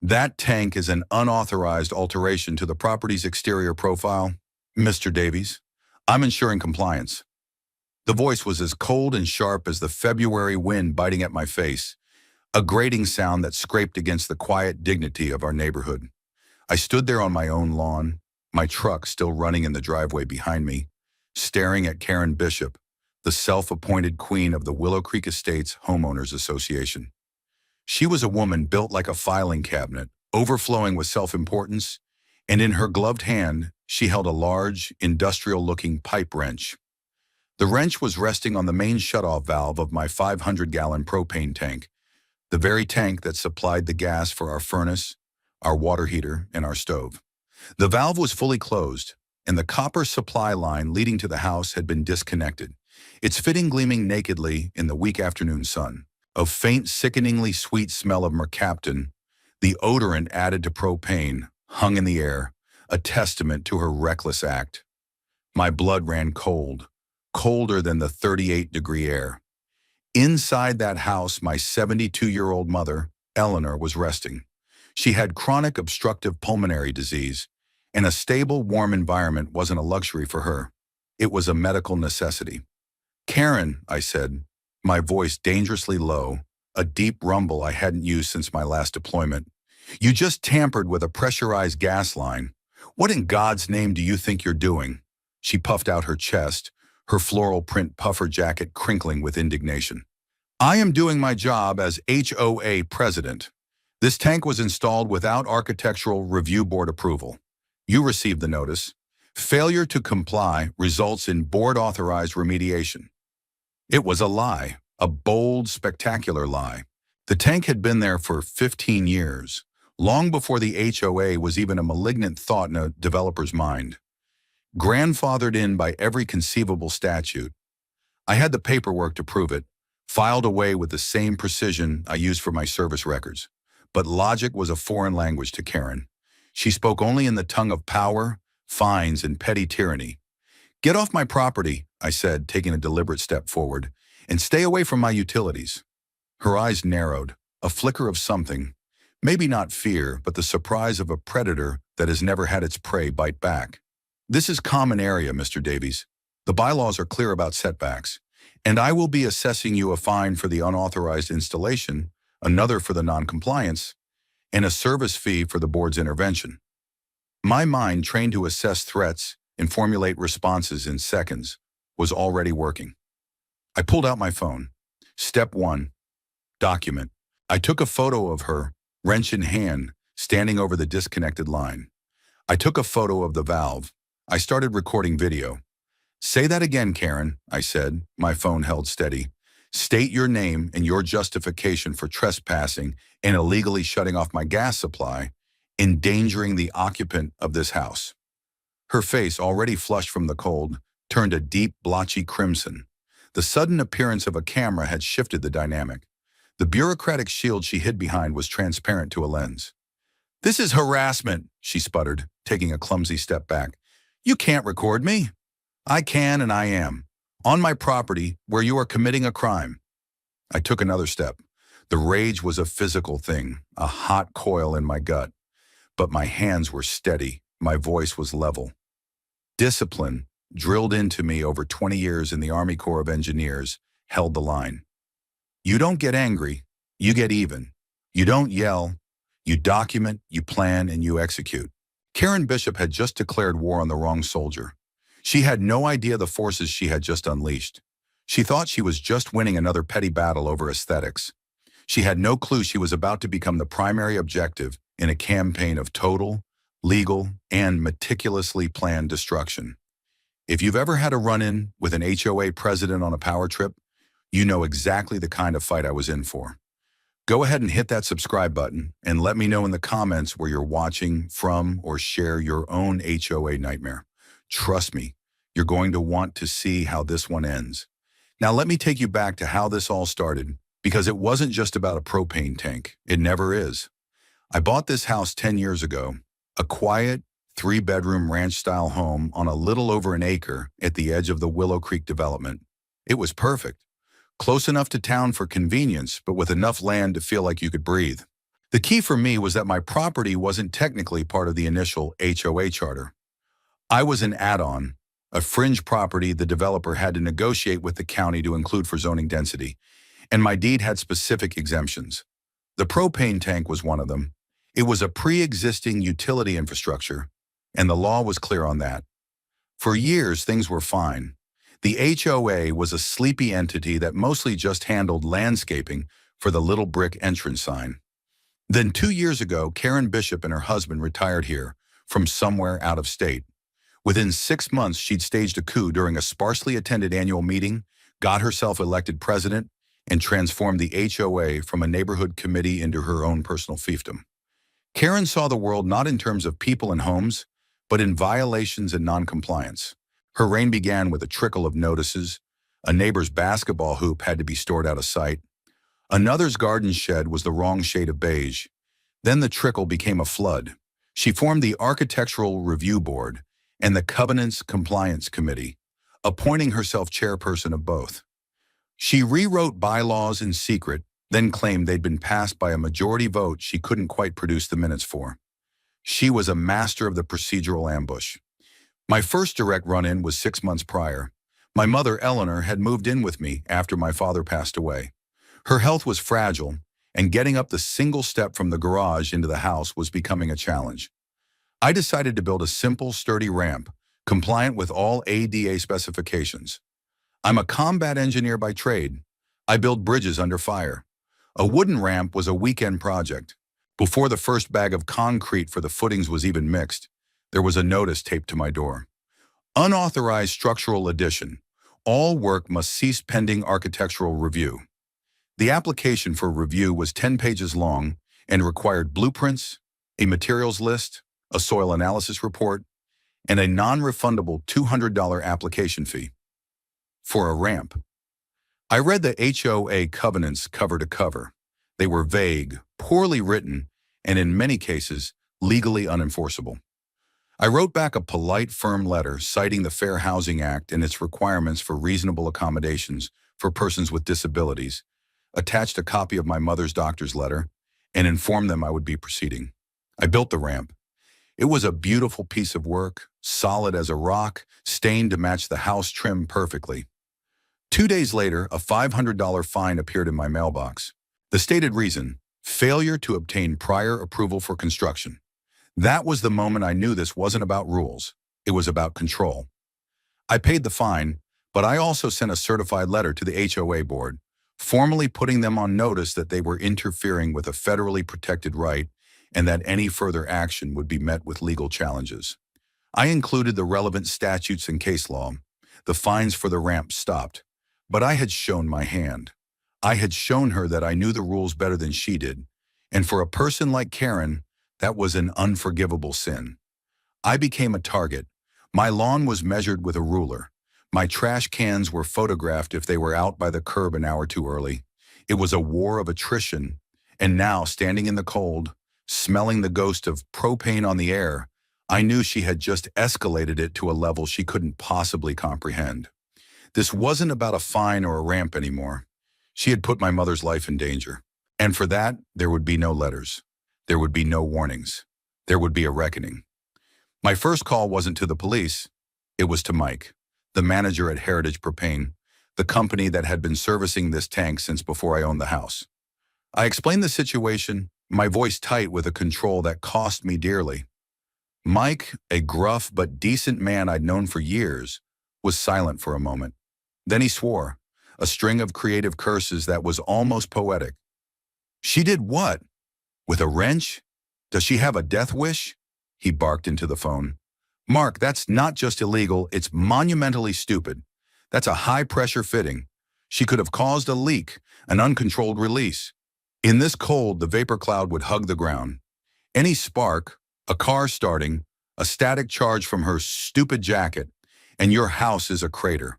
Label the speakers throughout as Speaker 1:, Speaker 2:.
Speaker 1: That tank is an unauthorized alteration to the property's exterior profile. Mr. Davies, I'm ensuring compliance. The voice was as cold and sharp as the February wind biting at my face, a grating sound that scraped against the quiet dignity of our neighborhood. I stood there on my own lawn, my truck still running in the driveway behind me, staring at Karen Bishop, the self-appointed queen of the Willow Creek Estates Homeowners Association. She was a woman built like a filing cabinet, overflowing with self-importance, and in her gloved hand, she held a large, industrial-looking pipe wrench. The wrench was resting on the main shutoff valve of my 500-gallon propane tank, the very tank that supplied the gas for our furnace, our water heater, and our stove. The valve was fully closed, and the copper supply line leading to the house had been disconnected, its fitting gleaming nakedly in the weak afternoon sun. A faint, sickeningly sweet smell of mercaptan, the odorant added to propane, hung in the air, a testament to her reckless act. My blood ran cold, colder than the 38-degree air. Inside that house, my 72-year-old mother, Eleanor, was resting. She had chronic obstructive pulmonary disease, and a stable, warm environment wasn't a luxury for her. It was a medical necessity. "Karen," I said, my voice dangerously low, a deep rumble I hadn't used since my last deployment. "You just tampered with a pressurized gas line. What in God's name do you think you're doing?" She puffed out her chest, her floral print puffer jacket crinkling with indignation. "I am doing my job as HOA president. This tank was installed without Architectural Review Board approval. You received the notice. Failure to comply results in board-authorized remediation." It was a lie, a bold, spectacular lie. The tank had been there for 15 years, long before the HOA was even a malignant thought in a developer's mind. Grandfathered in by every conceivable statute. I had the paperwork to prove it, filed away with the same precision I used for my service records. But logic was a foreign language to Karen. She spoke only in the tongue of power, fines, and petty tyranny. "Get off my property," I said, taking a deliberate step forward, "and stay away from my utilities." Her eyes narrowed, a flicker of something, maybe not fear, but the surprise of a predator that has never had its prey bite back. "This is common area, Mr. Davies. The bylaws are clear about setbacks, and I will be assessing you a fine for the unauthorized installation, another for the non-compliance, and a service fee for the board's intervention." My mind, trained to assess threats and formulate responses in seconds, was already working. I pulled out my phone. Step 1. Document. I took a photo of her, wrench in hand, standing over the disconnected line. I took a photo of the valve. I started recording video. "Say that again, Karen," I said, my phone held steady. "State your name and your justification for trespassing and illegally shutting off my gas supply, endangering the occupant of this house." Her face, already flushed from the cold, turned a deep, blotchy crimson. The sudden appearance of a camera had shifted the dynamic. The bureaucratic shield she hid behind was transparent to a lens. "This is harassment," she sputtered, taking a clumsy step back. "You can't record me." "I can and I am. On my property where you are committing a crime." I took another step. The rage was a physical thing, a hot coil in my gut. But my hands were steady, my voice was level. Discipline, drilled into me over 20 years in the Army Corps of Engineers, held the line. You don't get angry, you get even. You don't yell, you document, you plan, and you execute. Karen Bishop had just declared war on the wrong soldier. She had no idea the forces she had just unleashed. She thought she was just winning another petty battle over aesthetics. She had no clue she was about to become the primary objective in a campaign of total, legal, and meticulously planned destruction. If you've ever had a run-in with an HOA president on a power trip, you know exactly the kind of fight I was in for. Go ahead and hit that subscribe button and let me know in the comments where you're watching from or share your own HOA nightmare. Trust me, you're going to want to see how this one ends. Now let me take you back to how this all started, because it wasn't just about a propane tank. It never is. I bought this house 10 years ago, a quiet, 3-bedroom ranch-style home on a little over an acre at the edge of the Willow Creek development. It was perfect. Close enough to town for convenience, but with enough land to feel like you could breathe. The key for me was that my property wasn't technically part of the initial HOA charter. I was an add-on, a fringe property the developer had to negotiate with the county to include for zoning density, and my deed had specific exemptions. The propane tank was one of them. It was a pre-existing utility infrastructure, and the law was clear on that. For years, things were fine. The HOA was a sleepy entity that mostly just handled landscaping for the little brick entrance sign. Then 2 years ago, Karen Bishop and her husband retired here from somewhere out of state. Within 6 months, she'd staged a coup during a sparsely attended annual meeting, got herself elected president, and transformed the HOA from a neighborhood committee into her own personal fiefdom. Karen saw the world not in terms of people and homes, but in violations and noncompliance. Her reign began with a trickle of notices. A neighbor's basketball hoop had to be stored out of sight. Another's garden shed was the wrong shade of beige. Then the trickle became a flood. She formed the Architectural Review Board and the Covenants Compliance Committee, appointing herself chairperson of both. She rewrote bylaws in secret, then claimed they'd been passed by a majority vote she couldn't quite produce the minutes for. She was a master of the procedural ambush. My first direct run-in was 6 months prior. My mother, Eleanor, had moved in with me after my father passed away. Her health was fragile, and getting up the single step from the garage into the house was becoming a challenge. I decided to build a simple, sturdy ramp, compliant with all ADA specifications. I'm a combat engineer by trade. I build bridges under fire. A wooden ramp was a weekend project. Before the first bag of concrete for the footings was even mixed, there was a notice taped to my door. Unauthorized structural addition. All work must cease pending architectural review. The application for review was 10 pages long and required blueprints, a materials list, a soil analysis report, and a non-refundable $200 application fee. For a ramp. I read the HOA covenants cover to cover. They were vague, poorly written, and in many cases, legally unenforceable. I wrote back a polite, firm letter citing the Fair Housing Act and its requirements for reasonable accommodations for persons with disabilities, attached a copy of my mother's doctor's letter, and informed them I would be proceeding. I built the ramp. It was a beautiful piece of work, solid as a rock, stained to match the house trim perfectly. 2 days later, a $500 fine appeared in my mailbox. The stated reason, failure to obtain prior approval for construction. That was the moment I knew this wasn't about rules. It was about control. I paid the fine, but I also sent a certified letter to the HOA board, formally putting them on notice that they were interfering with a federally protected right and that any further action would be met with legal challenges. I included the relevant statutes and case law. The fines for the ramp stopped. But I had shown my hand. I had shown her that I knew the rules better than she did, and for a person like Karen, that was an unforgivable sin. I became a target. My lawn was measured with a ruler. My trash cans were photographed if they were out by the curb an hour too early. It was a war of attrition, and now, standing in the cold, smelling the ghost of propane on the air, I knew she had just escalated it to a level she couldn't possibly comprehend. This wasn't about a fine or a ramp anymore. She had put my mother's life in danger. And for that, there would be no letters. There would be no warnings. There would be a reckoning. My first call wasn't to the police. It was to Mike, the manager at Heritage Propane, the company that had been servicing this tank since before I owned the house. I explained the situation, my voice tight with a control that cost me dearly. Mike, a gruff but decent man I'd known for years, was silent for a moment. Then he swore, a string of creative curses that was almost poetic. "She did what? With a wrench? Does she have a death wish?" He barked into the phone. "Mark, that's not just illegal, it's monumentally stupid. That's a high-pressure fitting. She could have caused a leak, an uncontrolled release. In this cold, the vapor cloud would hug the ground. Any spark, a car starting, a static charge from her stupid jacket, and your house is a crater.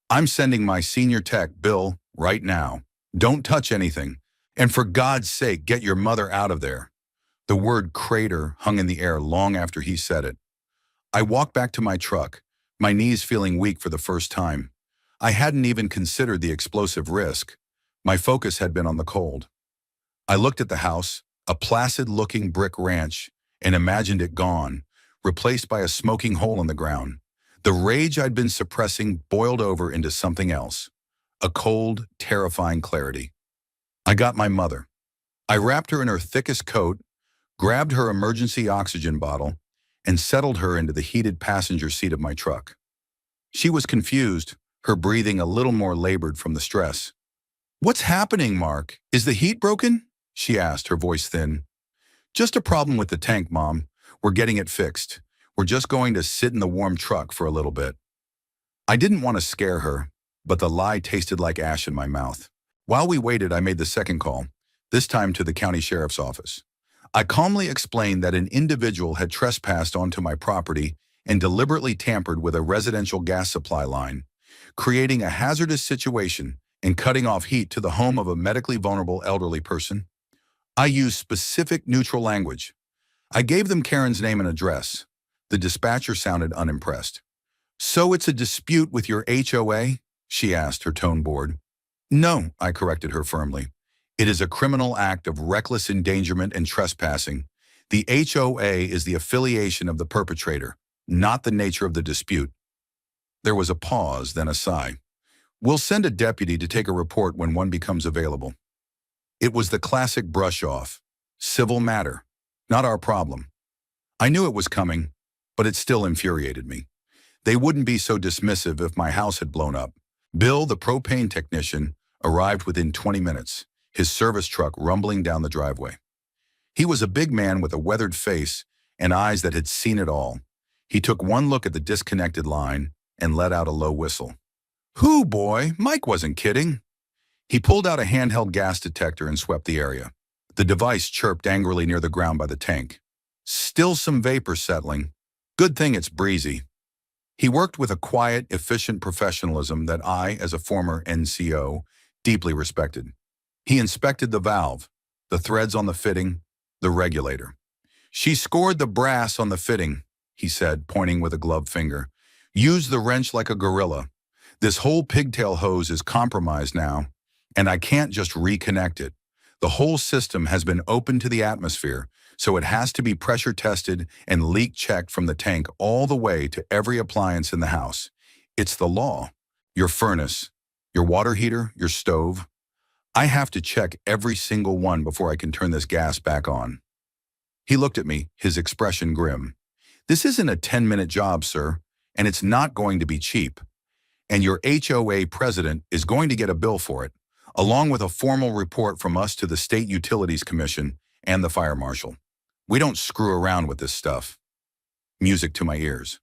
Speaker 1: I'm sending my senior tech, Bill, right now. Don't touch anything. And for God's sake, get your mother out of there." The word crater hung in the air long after he said it. I walked back to my truck, my knees feeling weak for the first time. I hadn't even considered the explosive risk. My focus had been on the cold. I looked at the house, a placid-looking brick ranch, and imagined it gone, replaced by a smoking hole in the ground. The rage I'd been suppressing boiled over into something else, a cold, terrifying clarity. I got my mother. I wrapped her in her thickest coat, grabbed her emergency oxygen bottle, and settled her into the heated passenger seat of my truck. She was confused, her breathing a little more labored from the stress. "What's happening, Mark? Is the heat broken?" she asked, her voice thin. "Just a problem with the tank, Mom. We're getting it fixed. We're just going to sit in the warm truck for a little bit." I didn't want to scare her, but the lie tasted like ash in my mouth. While we waited, I made the second call, this time to the county sheriff's office. I calmly explained that an individual had trespassed onto my property and deliberately tampered with a residential gas supply line, creating a hazardous situation and cutting off heat to the home of a medically vulnerable elderly person. I used specific neutral language. I gave them Karen's name and address. The dispatcher sounded unimpressed. "So it's a dispute with your HOA?" she asked, her tone bored. "No," I corrected her firmly. "It is a criminal act of reckless endangerment and trespassing. The HOA is the affiliation of the perpetrator, not the nature of the dispute." There was a pause, then a sigh. "We'll send a deputy to take a report when one becomes available." It was the classic brush-off. Civil matter, not our problem. I knew it was coming, but it still infuriated me. They wouldn't be so dismissive if my house had blown up. Bill, the propane technician, arrived within 20 minutes, his service truck rumbling down the driveway. He was a big man with a weathered face and eyes that had seen it all. He took one look at the disconnected line and let out a low whistle. "Hoo, boy, Mike wasn't kidding." He pulled out a handheld gas detector and swept the area. The device chirped angrily near the ground by the tank. "Still some vapor settling. Good thing it's breezy." He worked with a quiet, efficient professionalism that I, as a former NCO, deeply respected. He inspected the valve, the threads on the fitting, the regulator. "She scored the brass on the fitting," he said, pointing with a gloved finger. "Use the wrench like a gorilla. This whole pigtail hose is compromised now, and I can't just reconnect it. The whole system has been opened to the atmosphere, so it has to be pressure tested and leak checked from the tank all the way to every appliance in the house. It's the law. Your furnace, your water heater, your stove. I have to check every single one before I can turn this gas back on." He looked at me, his expression grim. "This isn't a 10-minute job, sir, and it's not going to be cheap. And your HOA president is going to get a bill for it, along with a formal report from us to the State Utilities Commission and the fire marshal. We don't screw around with this stuff." Music to my ears.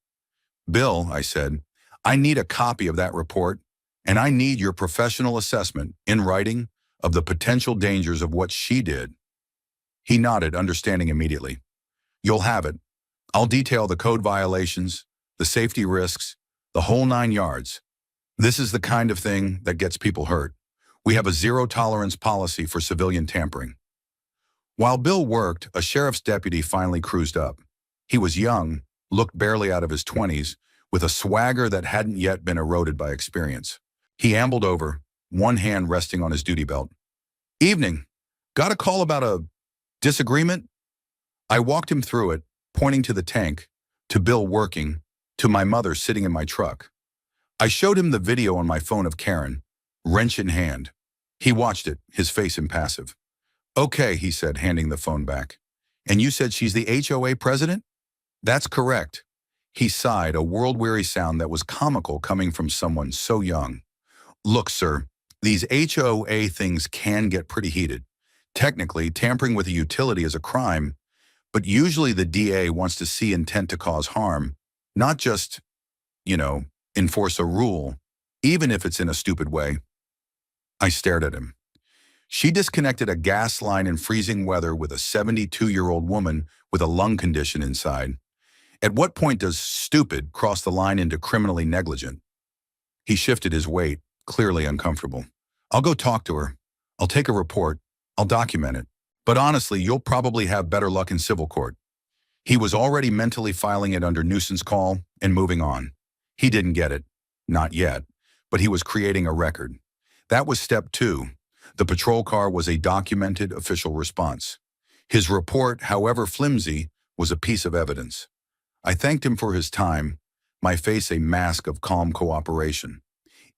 Speaker 1: "Bill," I said, "I need a copy of that report, and I need your professional assessment, in writing, of the potential dangers of what she did." He nodded, understanding immediately. "You'll have it. I'll detail the code violations, the safety risks, the whole 9 yards. This is the kind of thing that gets people hurt. We have a zero-tolerance policy for civilian tampering." While Bill worked, a sheriff's deputy finally cruised up. He was young, looked barely out of his 20s, with a swagger that hadn't yet been eroded by experience. He ambled over, one hand resting on his duty belt. "Evening. Got a call about a disagreement?" I walked him through it, pointing to the tank, to Bill working, to my mother sitting in my truck. I showed him the video on my phone of Karen, wrench in hand. He watched it, his face impassive. "Okay," he said, handing the phone back. "And you said she's the HOA president?" "That's correct." He sighed, a world-weary sound that was comical coming from someone so young. "Look, sir, these HOA things can get pretty heated. Technically, tampering with a utility is a crime, but usually the DA wants to see intent to cause harm, not just, enforce a rule, even if it's in a stupid way." I stared at him. "She disconnected a gas line in freezing weather with a 72-year-old woman with a lung condition inside. At what point does stupid cross the line into criminally negligent?" He shifted his weight, clearly uncomfortable. "I'll go talk to her. I'll take a report. I'll document it. But honestly, you'll probably have better luck in civil court." He was already mentally filing it under nuisance call and moving on. He didn't get it. Not yet. But he was creating a record. That was step 2. The patrol car was a documented official response. His report, however flimsy, was a piece of evidence. I thanked him for his time, my face a mask of calm cooperation.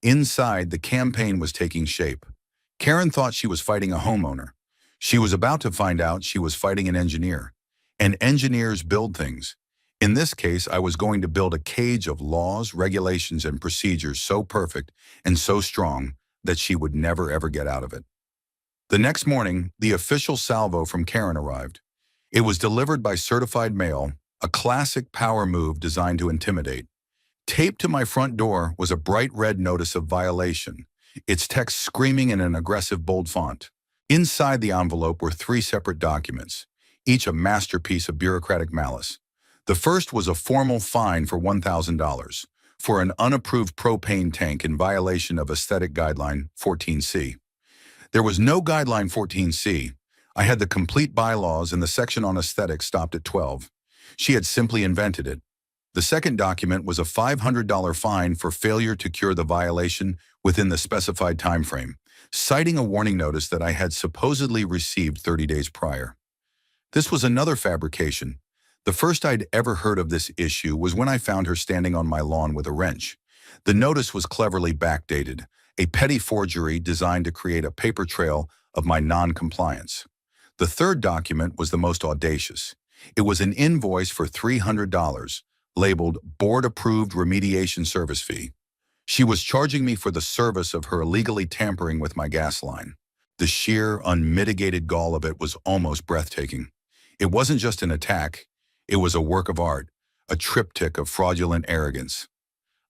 Speaker 1: Inside, the campaign was taking shape. Karen thought she was fighting a homeowner. She was about to find out she was fighting an engineer. And engineers build things. In this case, I was going to build a cage of laws, regulations, and procedures so perfect and so strong that she would never ever get out of it. The next morning, the official salvo from Karen arrived. It was delivered by certified mail, a classic power move designed to intimidate. Taped to my front door was a bright red notice of violation, its text screaming in an aggressive bold font. Inside the envelope were 3 separate documents, each a masterpiece of bureaucratic malice. The first was a formal fine for $1,000 for an unapproved propane tank in violation of Aesthetic Guideline 14C. There was no Guideline 14C. I had the complete bylaws and the section on aesthetics stopped at 12. She had simply invented it. The second document was a $500 fine for failure to cure the violation within the specified time frame, citing a warning notice that I had supposedly received 30 days prior. This was another fabrication. The first I'd ever heard of this issue was when I found her standing on my lawn with a wrench. The notice was cleverly backdated, a petty forgery designed to create a paper trail of my non-compliance. The third document was the most audacious. It was an invoice for $300, labeled Board-Approved Remediation Service Fee. She was charging me for the service of her illegally tampering with my gas line. The sheer, unmitigated gall of it was almost breathtaking. It wasn't just an attack. It was a work of art, a triptych of fraudulent arrogance.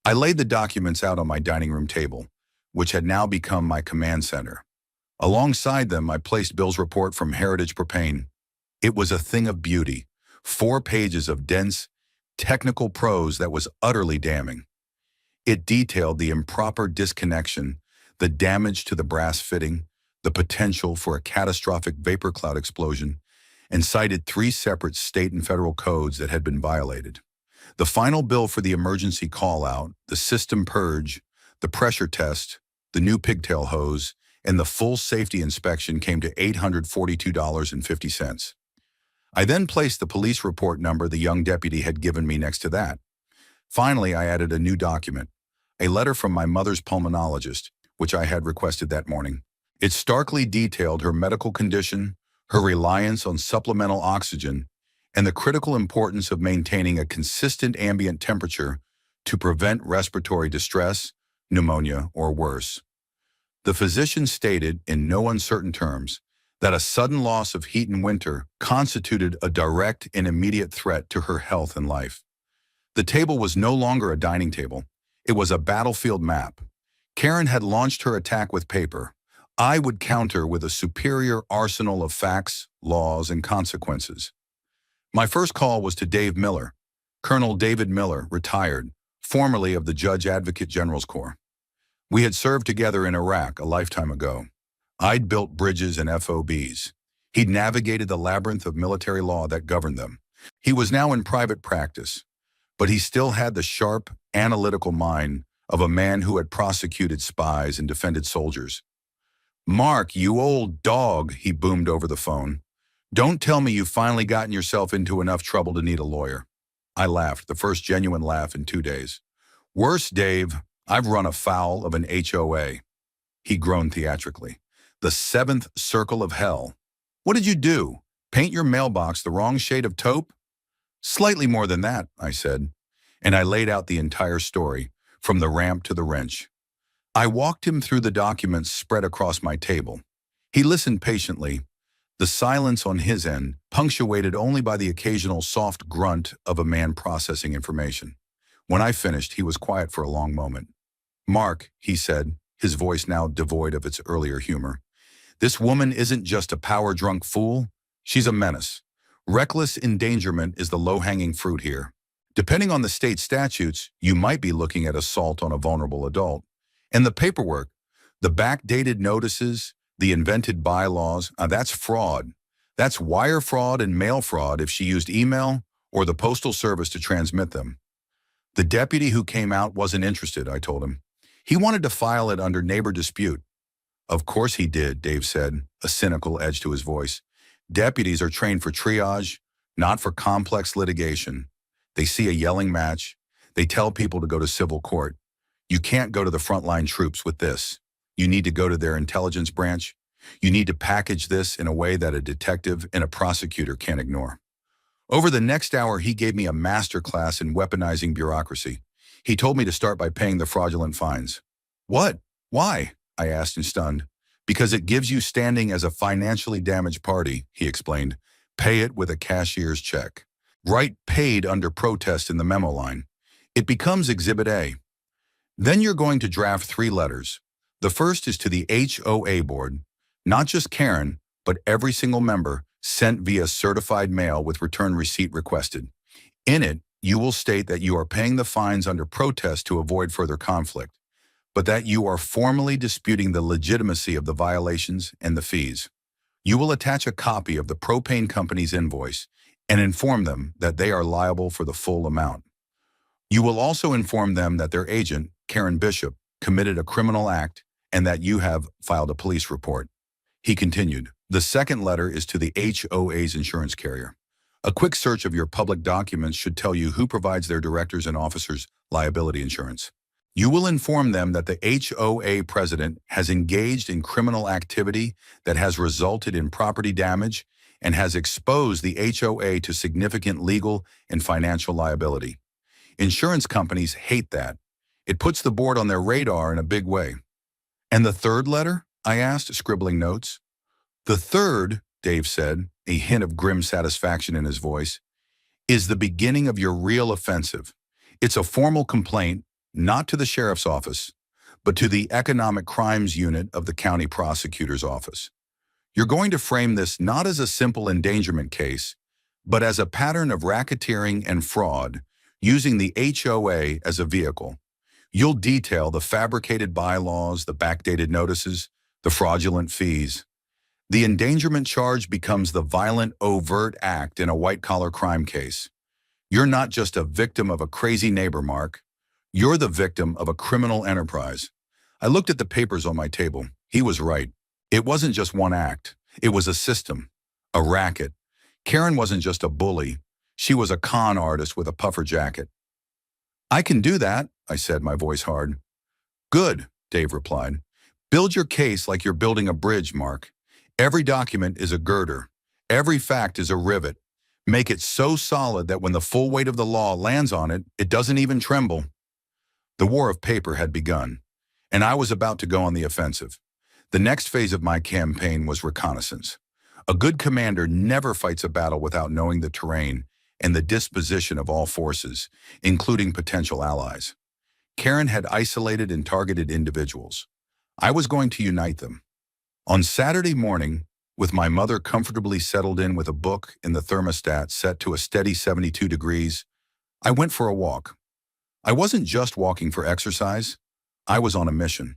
Speaker 1: I laid the documents out on my dining room table, which had now become my command center. Alongside them, I placed Bill's report from Heritage Propane. It was a thing of beauty, 4 pages of dense, technical prose that was utterly damning. It detailed the improper disconnection, the damage to the brass fitting, the potential for a catastrophic vapor cloud explosion, and cited 3 separate state and federal codes that had been violated. The final bill for the emergency call-out, the system purge, the pressure test, the new pigtail hose, and the full safety inspection came to $842.50. I then placed the police report number the young deputy had given me next to that. Finally, I added a new document, a letter from my mother's pulmonologist, which I had requested that morning. It starkly detailed her medical condition, her reliance on supplemental oxygen, and the critical importance of maintaining a consistent ambient temperature to prevent respiratory distress, pneumonia, or worse. The physician stated, in no uncertain terms, that a sudden loss of heat in winter constituted a direct and immediate threat to her health and life. The table was no longer a dining table. It was a battlefield map. Karen had launched her attack with paper. I would counter with a superior arsenal of facts, laws, and consequences. My first call was to Dave Miller, Colonel David Miller, retired, formerly of the Judge Advocate General's Corps. We had served together in Iraq a lifetime ago. I'd built bridges and FOBs. He'd navigated the labyrinth of military law that governed them. He was now in private practice, but he still had the sharp, analytical mind of a man who had prosecuted spies and defended soldiers. "Mark, you old dog," he boomed over the phone. "Don't tell me you've finally gotten yourself into enough trouble to need a lawyer." I laughed, the first genuine laugh in 2 days. "Worse, Dave, I've run afoul of an HOA." He groaned theatrically. "The 7th circle of hell. What did you do? Paint your mailbox the wrong shade of taupe?" "Slightly more than that," I said, and I laid out the entire story, from the ramp to the wrench. I walked him through the documents spread across my table. He listened patiently, the silence on his end punctuated only by the occasional soft grunt of a man processing information. When I finished, he was quiet for a long moment. "Mark," he said, his voice now devoid of its earlier humor, "this woman isn't just a power-drunk fool. She's a menace. Reckless endangerment is the low-hanging fruit here. Depending on the state statutes, you might be looking at assault on a vulnerable adult. And the paperwork, the backdated notices, the invented bylaws, that's fraud. That's wire fraud and mail fraud if she used email or the postal service to transmit them." The deputy who came out wasn't interested, I told him. He wanted to file it under neighbor dispute. "Of course he did," Dave said, a cynical edge to his voice. Deputies are trained for triage, not for complex litigation. They see a yelling match. They tell people to go to civil court. You can't go to the frontline troops with this. You need to go to their intelligence branch. You need to package this in a way that a detective and a prosecutor can't ignore. Over the next hour, he gave me a master class in weaponizing bureaucracy. He told me to start by paying the fraudulent fines. What? Why? I asked, stunned. Because it gives you standing as a financially damaged party, he explained. Pay it with a cashier's check. Write paid under protest in the memo line. It becomes Exhibit A. Then you're going to draft 3 letters. The first is to the HOA board, not just Karen, but every single member, sent via certified mail with return receipt requested. In it, you will state that you are paying the fines under protest to avoid further conflict, but that you are formally disputing the legitimacy of the violations and the fees. You will attach a copy of the propane company's invoice and inform them that they are liable for the full amount. You will also inform them that their agent, Karen Bishop, committed a criminal act and that you have filed a police report. He continued, the second letter is to the HOA's insurance carrier. A quick search of your public documents should tell you who provides their directors and officers liability insurance. You will inform them that the HOA president has engaged in criminal activity that has resulted in property damage and has exposed the HOA to significant legal and financial liability. Insurance companies hate that. It puts the board on their radar in a big way. And the third letter? I asked, scribbling notes. The third, Dave said, a hint of grim satisfaction in his voice, is the beginning of your real offensive. It's a formal complaint, not to the sheriff's office, but to the economic crimes unit of the county prosecutor's office. You're going to frame this not as a simple endangerment case, but as a pattern of racketeering and fraud using the HOA as a vehicle. You'll detail the fabricated bylaws, the backdated notices, the fraudulent fees. The endangerment charge becomes the violent, overt act in a white-collar crime case. You're not just a victim of a crazy neighbor, Mark. You're the victim of a criminal enterprise. I looked at the papers on my table. He was right. It wasn't just one act. It was a system, a racket. Karen wasn't just a bully. She was a con artist with a puffer jacket. I can do that, I said, my voice hard. Good, Dave replied. Build your case like you're building a bridge, Mark. Every document is a girder. Every fact is a rivet. Make it so solid that when the full weight of the law lands on it, it doesn't even tremble. The war of paper had begun, and I was about to go on the offensive. The next phase of my campaign was reconnaissance. A good commander never fights a battle without knowing the terrain and the disposition of all forces, including potential allies. Karen had isolated and targeted individuals. I was going to unite them. On Saturday morning, with my mother comfortably settled in with a book in the thermostat set to a steady 72 degrees, I went for a walk. I wasn't just walking for exercise. I was on a mission.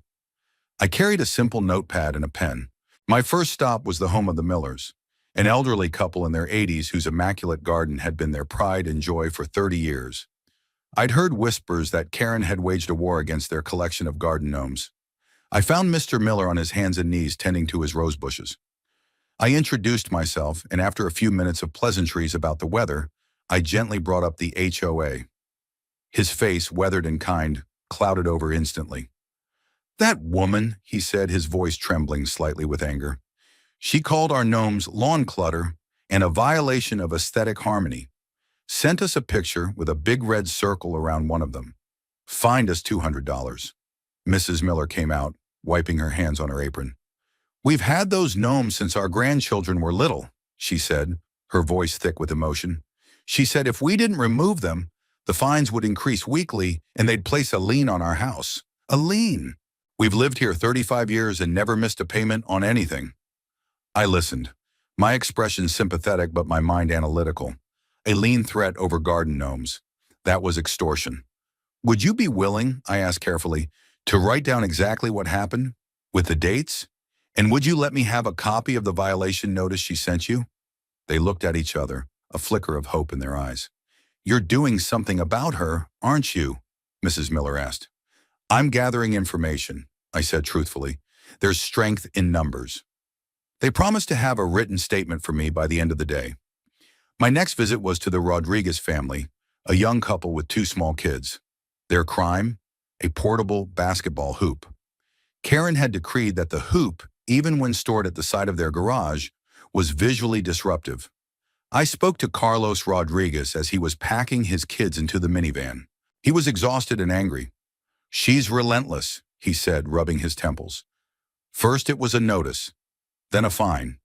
Speaker 1: I carried a simple notepad and a pen. My first stop was the home of the Millers, an elderly couple in their 80s whose immaculate garden had been their pride and joy for 30 years. I'd heard whispers that Karen had waged a war against their collection of garden gnomes. I found Mr. Miller on his hands and knees tending to his rose bushes. I introduced myself, and after a few minutes of pleasantries about the weather, I gently brought up the HOA. His face, weathered and kind, clouded over instantly. That woman, he said, his voice trembling slightly with anger. She called our gnomes lawn clutter and a violation of aesthetic harmony. Sent us a picture with a big red circle around one of them. Fined us $200. Mrs. Miller came out, wiping her hands on her apron. We've had those gnomes since our grandchildren were little, she said, her voice thick with emotion. She said if we didn't remove them, the fines would increase weekly and they'd place a lien on our house. A lien. We've lived here 35 years and never missed a payment on anything. I listened, my expression sympathetic but my mind analytical. A lien threat over garden gnomes. That was extortion. Would you be willing, I asked carefully, to write down exactly what happened, with the dates? And would you let me have a copy of the violation notice she sent you? They looked at each other, a flicker of hope in their eyes. You're doing something about her, aren't you? Mrs. Miller asked. I'm gathering information, I said truthfully. There's strength in numbers. They promised to have a written statement for me by the end of the day. My next visit was to the Rodriguez family, a young couple with two small kids. Their crime? A portable basketball hoop. Karen had decreed that the hoop, even when stored at the side of their garage, was visually disruptive. I spoke to Carlos Rodriguez as he was packing his kids into the minivan. He was exhausted and angry. "She's relentless," he said, rubbing his temples. First it was a notice, then a fine,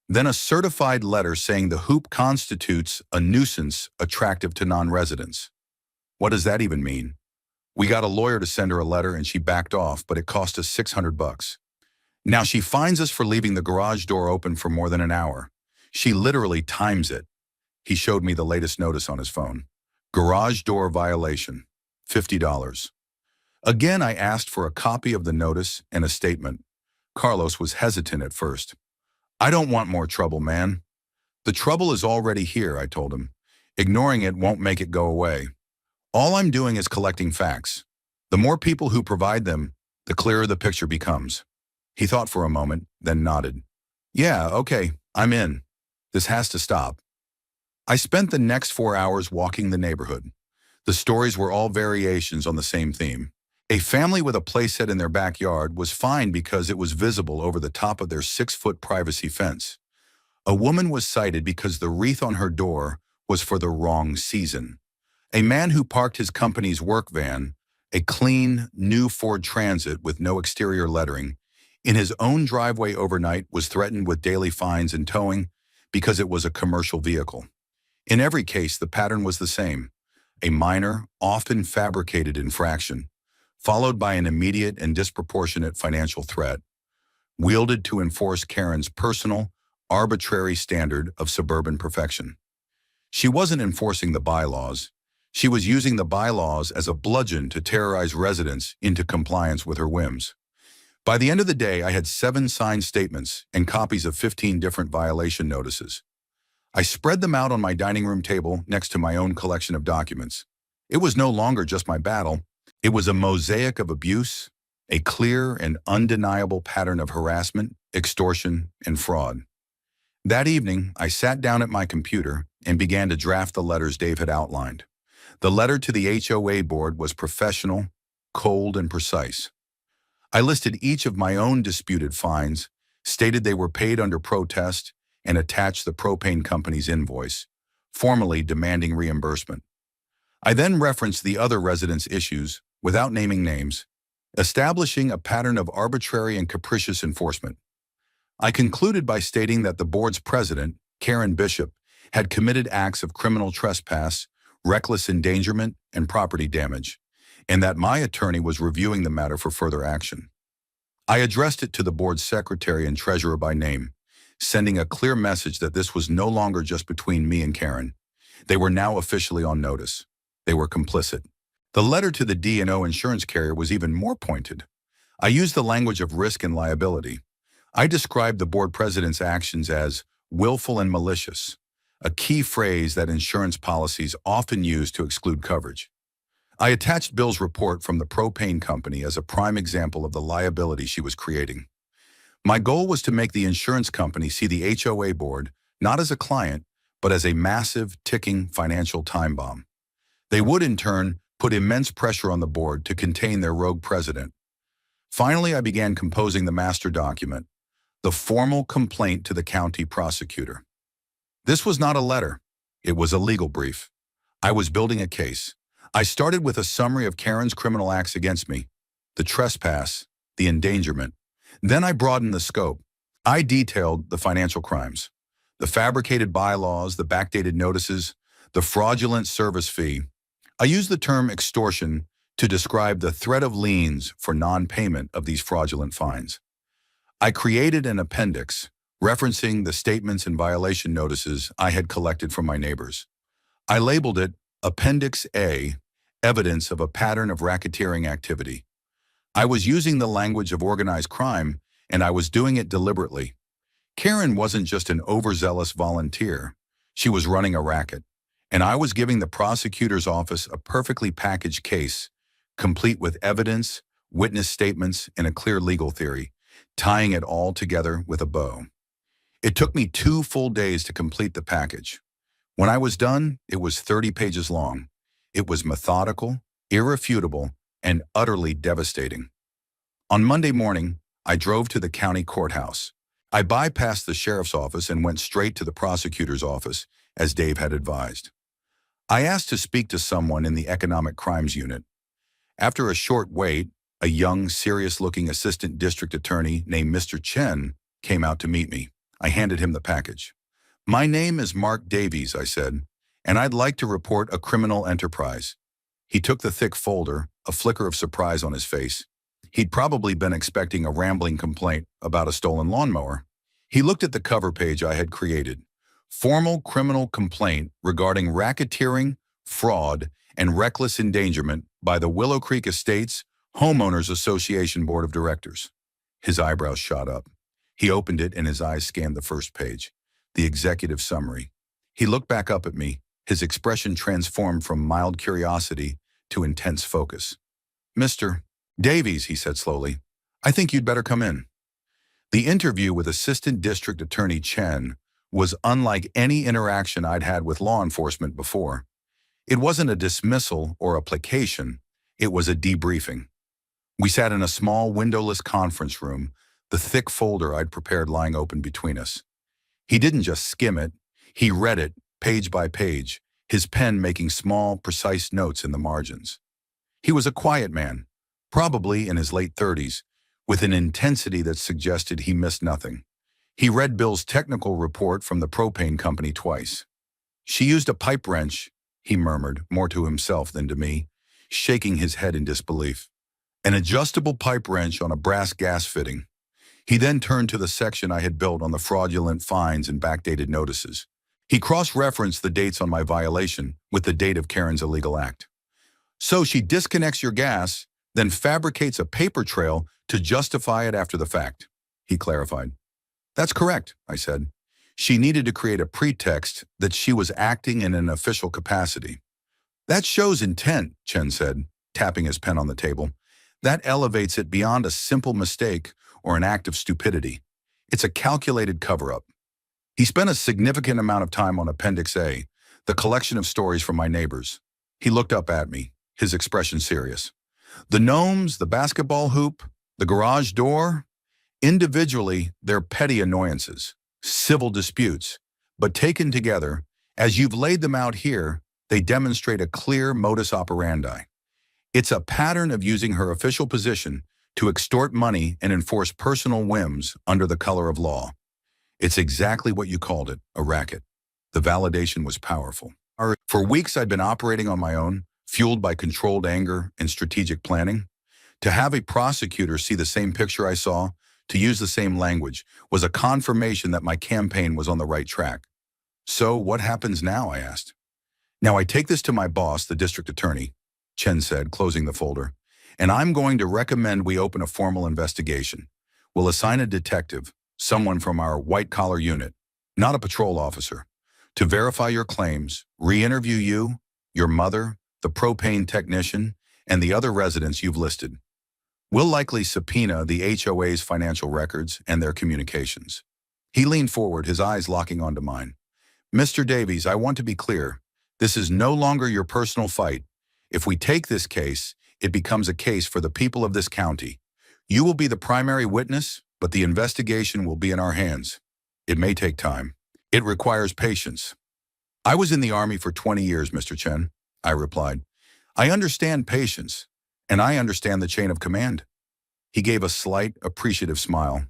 Speaker 1: then a certified letter saying the hoop constitutes a nuisance attractive to non-residents. What does that even mean? We got a lawyer to send her a letter and she backed off, but it cost us $600. Now she fines us for leaving the garage door open for more than an hour. She literally times it. He showed me the latest notice on his phone. Garage door violation, $50. Again, I asked for a copy of the notice and a statement. Carlos was hesitant at first. "I don't want more trouble, man." "The trouble is already here," I told him. "Ignoring it won't make it go away. All I'm doing is collecting facts. The more people who provide them, the clearer the picture becomes." He thought for a moment, then nodded. "Yeah, okay, I'm in. This has to stop." I spent the next 4 hours walking the neighborhood. The stories were all variations on the same theme. A family with a playset in their backyard was fined because it was visible over the top of their 6-foot privacy fence. A woman was cited because the wreath on her door was for the wrong season. A man who parked his company's work van, a clean, new Ford Transit with no exterior lettering, in his own driveway overnight was threatened with daily fines and towing because it was a commercial vehicle. In every case, the pattern was the same: a minor, often fabricated infraction, followed by an immediate and disproportionate financial threat, wielded to enforce Karen's personal, arbitrary standard of suburban perfection. She wasn't enforcing the bylaws. She was using the bylaws as a bludgeon to terrorize residents into compliance with her whims. By the end of the day, I had 7 signed statements and copies of 15 different violation notices. I spread them out on my dining room table next to my own collection of documents. It was no longer just my battle. It was a mosaic of abuse, a clear and undeniable pattern of harassment, extortion, and fraud. That evening, I sat down at my computer and began to draft the letters Dave had outlined. The letter to the HOA board was professional, cold, and precise. I listed each of my own disputed fines, stated they were paid under protest, and attached the propane company's invoice, formally demanding reimbursement. I then referenced the other residents' issues, without naming names, establishing a pattern of arbitrary and capricious enforcement. I concluded by stating that the board's president, Karen Bishop, had committed acts of criminal trespass, reckless endangerment, and property damage, and that my attorney was reviewing the matter for further action. I addressed it to the board's secretary and treasurer by name, sending a clear message that this was no longer just between me and Karen. They were now officially on notice. They were complicit. The letter to the D&O insurance carrier was even more pointed. I used the language of risk and liability. I described the board president's actions as willful and malicious, a key phrase that insurance policies often use to exclude coverage. I attached Bill's report from the propane company as a prime example of the liability she was creating. My goal was to make the insurance company see the HOA board not as a client, but as a massive, ticking financial time bomb. They would, in turn, put immense pressure on the board to contain their rogue president. Finally, I began composing the master document, the formal complaint to the county prosecutor. This was not a letter. It was a legal brief. I was building a case. I started with a summary of Karen's criminal acts against me, the trespass, the endangerment. Then I broadened the scope. I detailed the financial crimes, the fabricated bylaws, the backdated notices, the fraudulent service fee. I used the term extortion to describe the threat of liens for non-payment of these fraudulent fines. I created an appendix referencing the statements and violation notices I had collected from my neighbors. I labeled it Appendix A, Evidence of a Pattern of Racketeering Activity. I was using the language of organized crime, and I was doing it deliberately. Karen wasn't just an overzealous volunteer. She was running a racket, and I was giving the prosecutor's office a perfectly packaged case, complete with evidence, witness statements, and a clear legal theory, tying it all together with a bow. It took me 2 full days to complete the package. When I was done, it was 30 pages long. It was methodical, irrefutable, and utterly devastating. On Monday morning, I drove to the county courthouse. I bypassed the sheriff's office and went straight to the prosecutor's office, as Dave had advised. I asked to speak to someone in the economic crimes unit. After a short wait, a young, serious-looking assistant district attorney named Mr. Chen came out to meet me. I handed him the package. "My name is Mark Davies," I said, "and I'd like to report a criminal enterprise." He took the thick folder, a flicker of surprise on his face. He'd probably been expecting a rambling complaint about a stolen lawnmower. He looked at the cover page I had created. Formal criminal complaint regarding racketeering, fraud, and reckless endangerment by the Willow Creek Estates Homeowners Association Board of Directors. His eyebrows shot up. He opened it and his eyes scanned the first page, the executive summary. He looked back up at me, his expression transformed from mild curiosity to intense focus. "Mr. Davies," he said slowly, "I think you'd better come in." The interview with Assistant District Attorney Chen was unlike any interaction I'd had with law enforcement before. It wasn't a dismissal or a placation, it was a debriefing. We sat in a small windowless conference room, the thick folder I'd prepared lying open between us. He didn't just skim it, he read it page by page, his pen making small, precise notes in the margins. He was a quiet man, probably in his late 30s, with an intensity that suggested he missed nothing. He read Bill's technical report from the Propane company twice. "She used a pipe wrench," he murmured, more to himself than to me, shaking his head in disbelief. "An adjustable pipe wrench on a brass gas fitting." He then turned to the section I had built on the fraudulent fines and backdated notices. He cross-referenced the dates on my violation with the date of Karen's illegal act. "So she disconnects your gas, then fabricates a paper trail to justify it after the fact," he clarified. "That's correct," I said. "She needed to create a pretext that she was acting in an official capacity." "That shows intent," Chen said, tapping his pen on the table. "That elevates it beyond a simple mistake or an act of stupidity. It's a calculated cover-up." He spent a significant amount of time on Appendix A, the collection of stories from my neighbors. He looked up at me, his expression serious. "The gnomes, the basketball hoop, the garage door, individually, they're petty annoyances, civil disputes, but taken together, as you've laid them out here, they demonstrate a clear modus operandi. It's a pattern of using her official position to extort money and enforce personal whims under the color of law. It's exactly what you called it, a racket." The validation was powerful. For weeks I'd been operating on my own, fueled by controlled anger and strategic planning. To have a prosecutor see the same picture I saw, to use the same language, was a confirmation that my campaign was on the right track. "So what happens now?" I asked. "Now I take this to my boss, the district attorney," Chen said, closing the folder, "and I'm going to recommend we open a formal investigation. We'll assign a detective, someone from our white-collar unit, not a patrol officer, to verify your claims, re-interview you, your mother, the propane technician, and the other residents you've listed. We'll likely subpoena the HOA's financial records and their communications." He leaned forward, his eyes locking onto mine. "Mr. Davies, I want to be clear. This is no longer your personal fight. If we take this case, it becomes a case for the people of this county. You will be the primary witness, but the investigation will be in our hands. It may take time. It requires patience." "I was in the Army for 20 years, Mr. Chen," I replied. "I understand patience, and I understand the chain of command." He gave a slight, appreciative smile.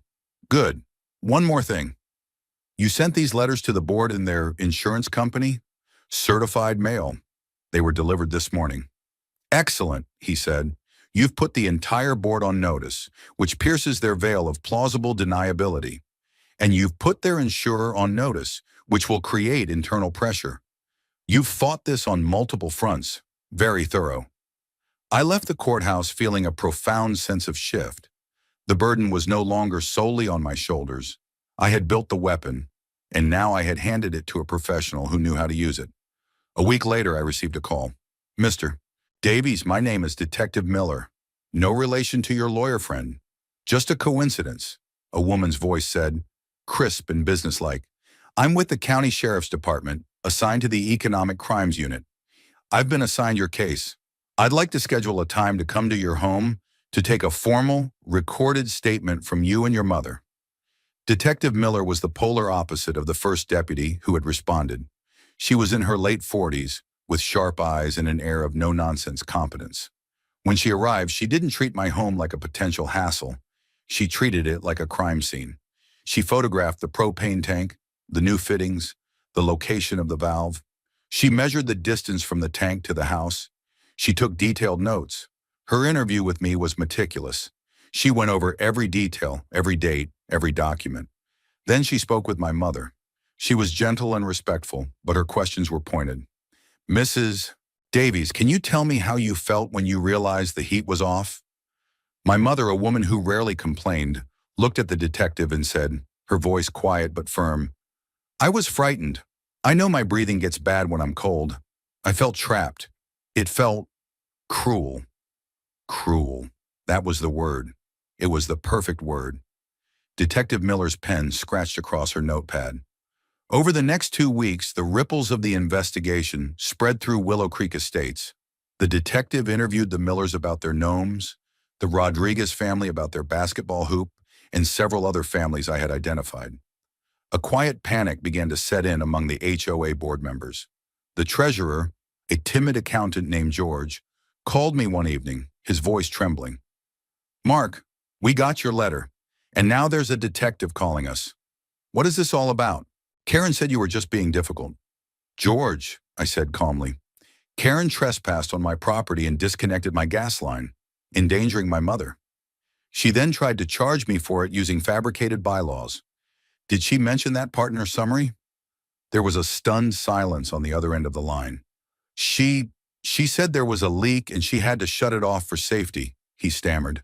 Speaker 1: "Good. One more thing. You sent these letters to the board in their insurance company? Certified mail. They were delivered this morning." "Excellent," he said. "You've put the entire board on notice, which pierces their veil of plausible deniability. And you've put their insurer on notice, which will create internal pressure. You've fought this on multiple fronts. Very thorough." I left the courthouse feeling a profound sense of shift. The burden was no longer solely on my shoulders. I had built the weapon, and now I had handed it to a professional who knew how to use it. A week later, I received a call. "Mr. Davies, my name is Detective Miller. No relation to your lawyer friend. Just a coincidence," a woman's voice said. crisp and businesslike. I'm with the County Sheriff's Department, assigned to the Economic Crimes Unit. I've been assigned your case. I'd like to schedule a time to come to your home to take a formal, recorded statement from you and your mother. Detective Miller was the polar opposite of the first deputy who had responded. She was in her late 40s, with sharp eyes and an air of no-nonsense competence. When she arrived, she didn't treat my home like a potential hassle. She treated it like a crime scene. She photographed the propane tank, the new fittings, the location of the valve. She measured the distance from the tank to the house. She took detailed notes. Her interview with me was meticulous. She went over every detail, every date, every document. Then she spoke with my mother. She was gentle and respectful, but her questions were pointed. Mrs. Davies, can you tell me how you felt when you realized the heat was off? My mother, a woman who rarely complained, looked at the detective and said, her voice quiet but firm, I was frightened. I know my breathing gets bad when I'm cold. I felt trapped. It felt cruel. Cruel. That was the word. It was the perfect word. Detective Miller's pen scratched across her notepad. Over the next 2 weeks, the ripples of the investigation spread through Willow Creek Estates. The detective interviewed the Millers about their gnomes, the Rodriguez family about their basketball hoop, and several other families I had identified. A quiet panic began to set in among the HOA board members. The treasurer, a timid accountant named George, called me one evening, his voice trembling. Mark, we got your letter, and now there's a detective calling us. What is this all about? Karen said you were just being difficult. George, I said calmly, Karen trespassed on my property and disconnected my gas line, endangering my mother. She then tried to charge me for it using fabricated bylaws. Did she mention that part in her summary? There was a stunned silence on the other end of the line. She said there was a leak and she had to shut it off for safety, he stammered.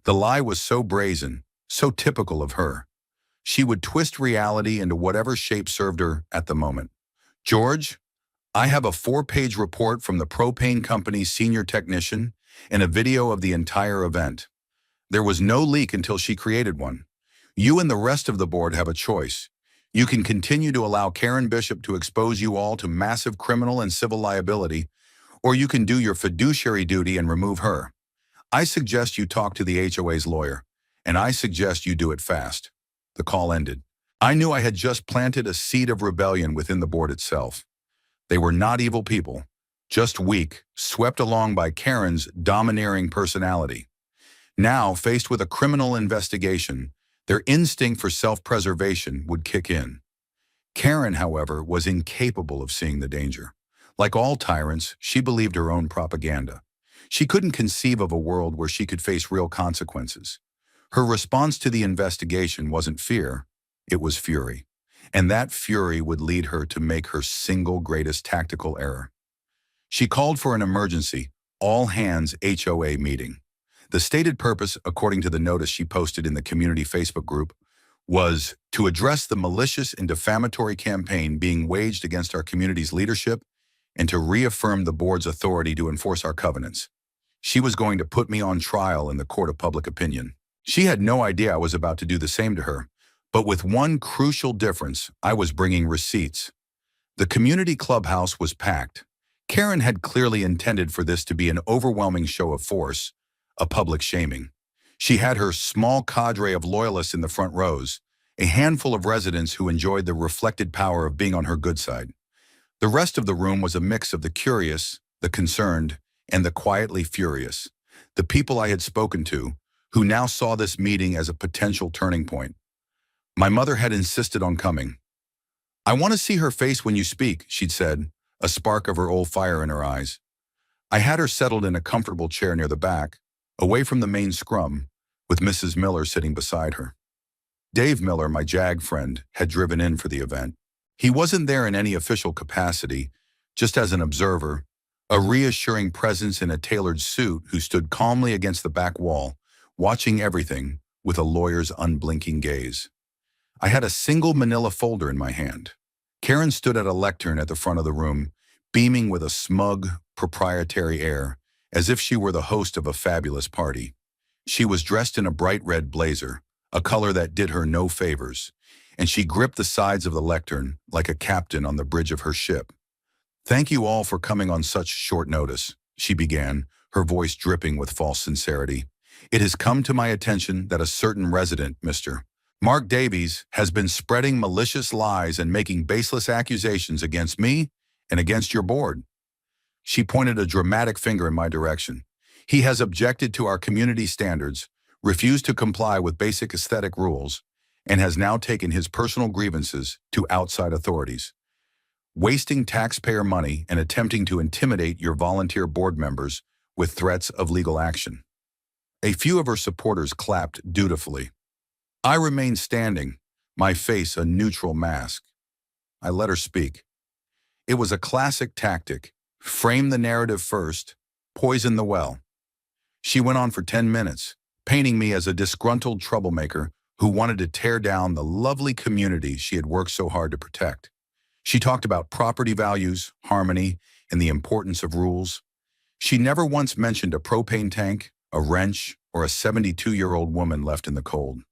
Speaker 1: The lie was so brazen, so typical of her. She would twist reality into whatever shape served her at the moment. George, I have a 4-page report from the Propane Company's senior technician and a video of the entire event. There was no leak until she created one. You and the rest of the board have a choice. You can continue to allow Karen Bishop to expose you all to massive criminal and civil liability, or you can do your fiduciary duty and remove her. I suggest you talk to the HOA's lawyer, and I suggest you do it fast. The call ended. I knew I had just planted a seed of rebellion within the board itself. They were not evil people, just weak, swept along by Karen's domineering personality. Now, faced with a criminal investigation, their instinct for self-preservation would kick in. Karen, however, was incapable of seeing the danger. Like all tyrants, she believed her own propaganda. She couldn't conceive of a world where she could face real consequences. Her response to the investigation wasn't fear, it was fury. And that fury would lead her to make her single greatest tactical error. She called for an emergency, all-hands HOA meeting. The stated purpose, according to the notice she posted in the community Facebook group, was to address the malicious and defamatory campaign being waged against our community's leadership and to reaffirm the board's authority to enforce our covenants. She was going to put me on trial in the court of public opinion. She had no idea I was about to do the same to her, but with one crucial difference, I was bringing receipts. The community clubhouse was packed. Karen had clearly intended for this to be an overwhelming show of force, a public shaming. She had her small cadre of loyalists in the front rows, a handful of residents who enjoyed the reflected power of being on her good side. The rest of the room was a mix of the curious, the concerned, and the quietly furious, the people I had spoken to, who now saw this meeting as a potential turning point. My mother had insisted on coming. I want to see her face when you speak, she'd said, a spark of her old fire in her eyes. I had her settled in a comfortable chair near the back, away from the main scrum, with Mrs. Miller sitting beside her. Dave Miller, my JAG friend, had driven in for the event. He wasn't there in any official capacity, just as an observer, a reassuring presence in a tailored suit who stood calmly against the back wall, watching everything with a lawyer's unblinking gaze. I had a single manila folder in my hand. Karen stood at a lectern at the front of the room, beaming with a smug, proprietary air, as if she were the host of a fabulous party. She was dressed in a bright red blazer, a color that did her no favors, and she gripped the sides of the lectern like a captain on the bridge of her ship. "Thank you all for coming on such short notice," she began, her voice dripping with false sincerity. "It has come to my attention that a certain resident, Mr. Mark Davies, has been spreading malicious lies and making baseless accusations against me and against your board." She pointed a dramatic finger in my direction. "He has objected to our community standards, refused to comply with basic aesthetic rules, and has now taken his personal grievances to outside authorities, wasting taxpayer money and attempting to intimidate your volunteer board members with threats of legal action." A few of her supporters clapped dutifully. I remained standing, my face a neutral mask. I let her speak. It was a classic tactic: frame the narrative first, poison the well. She went on for 10 minutes, painting me as a disgruntled troublemaker who wanted to tear down the lovely community she had worked so hard to protect. She talked about property values, harmony, and the importance of rules. She never once mentioned a propane tank, a wrench, or a 72-year-old woman left in the cold.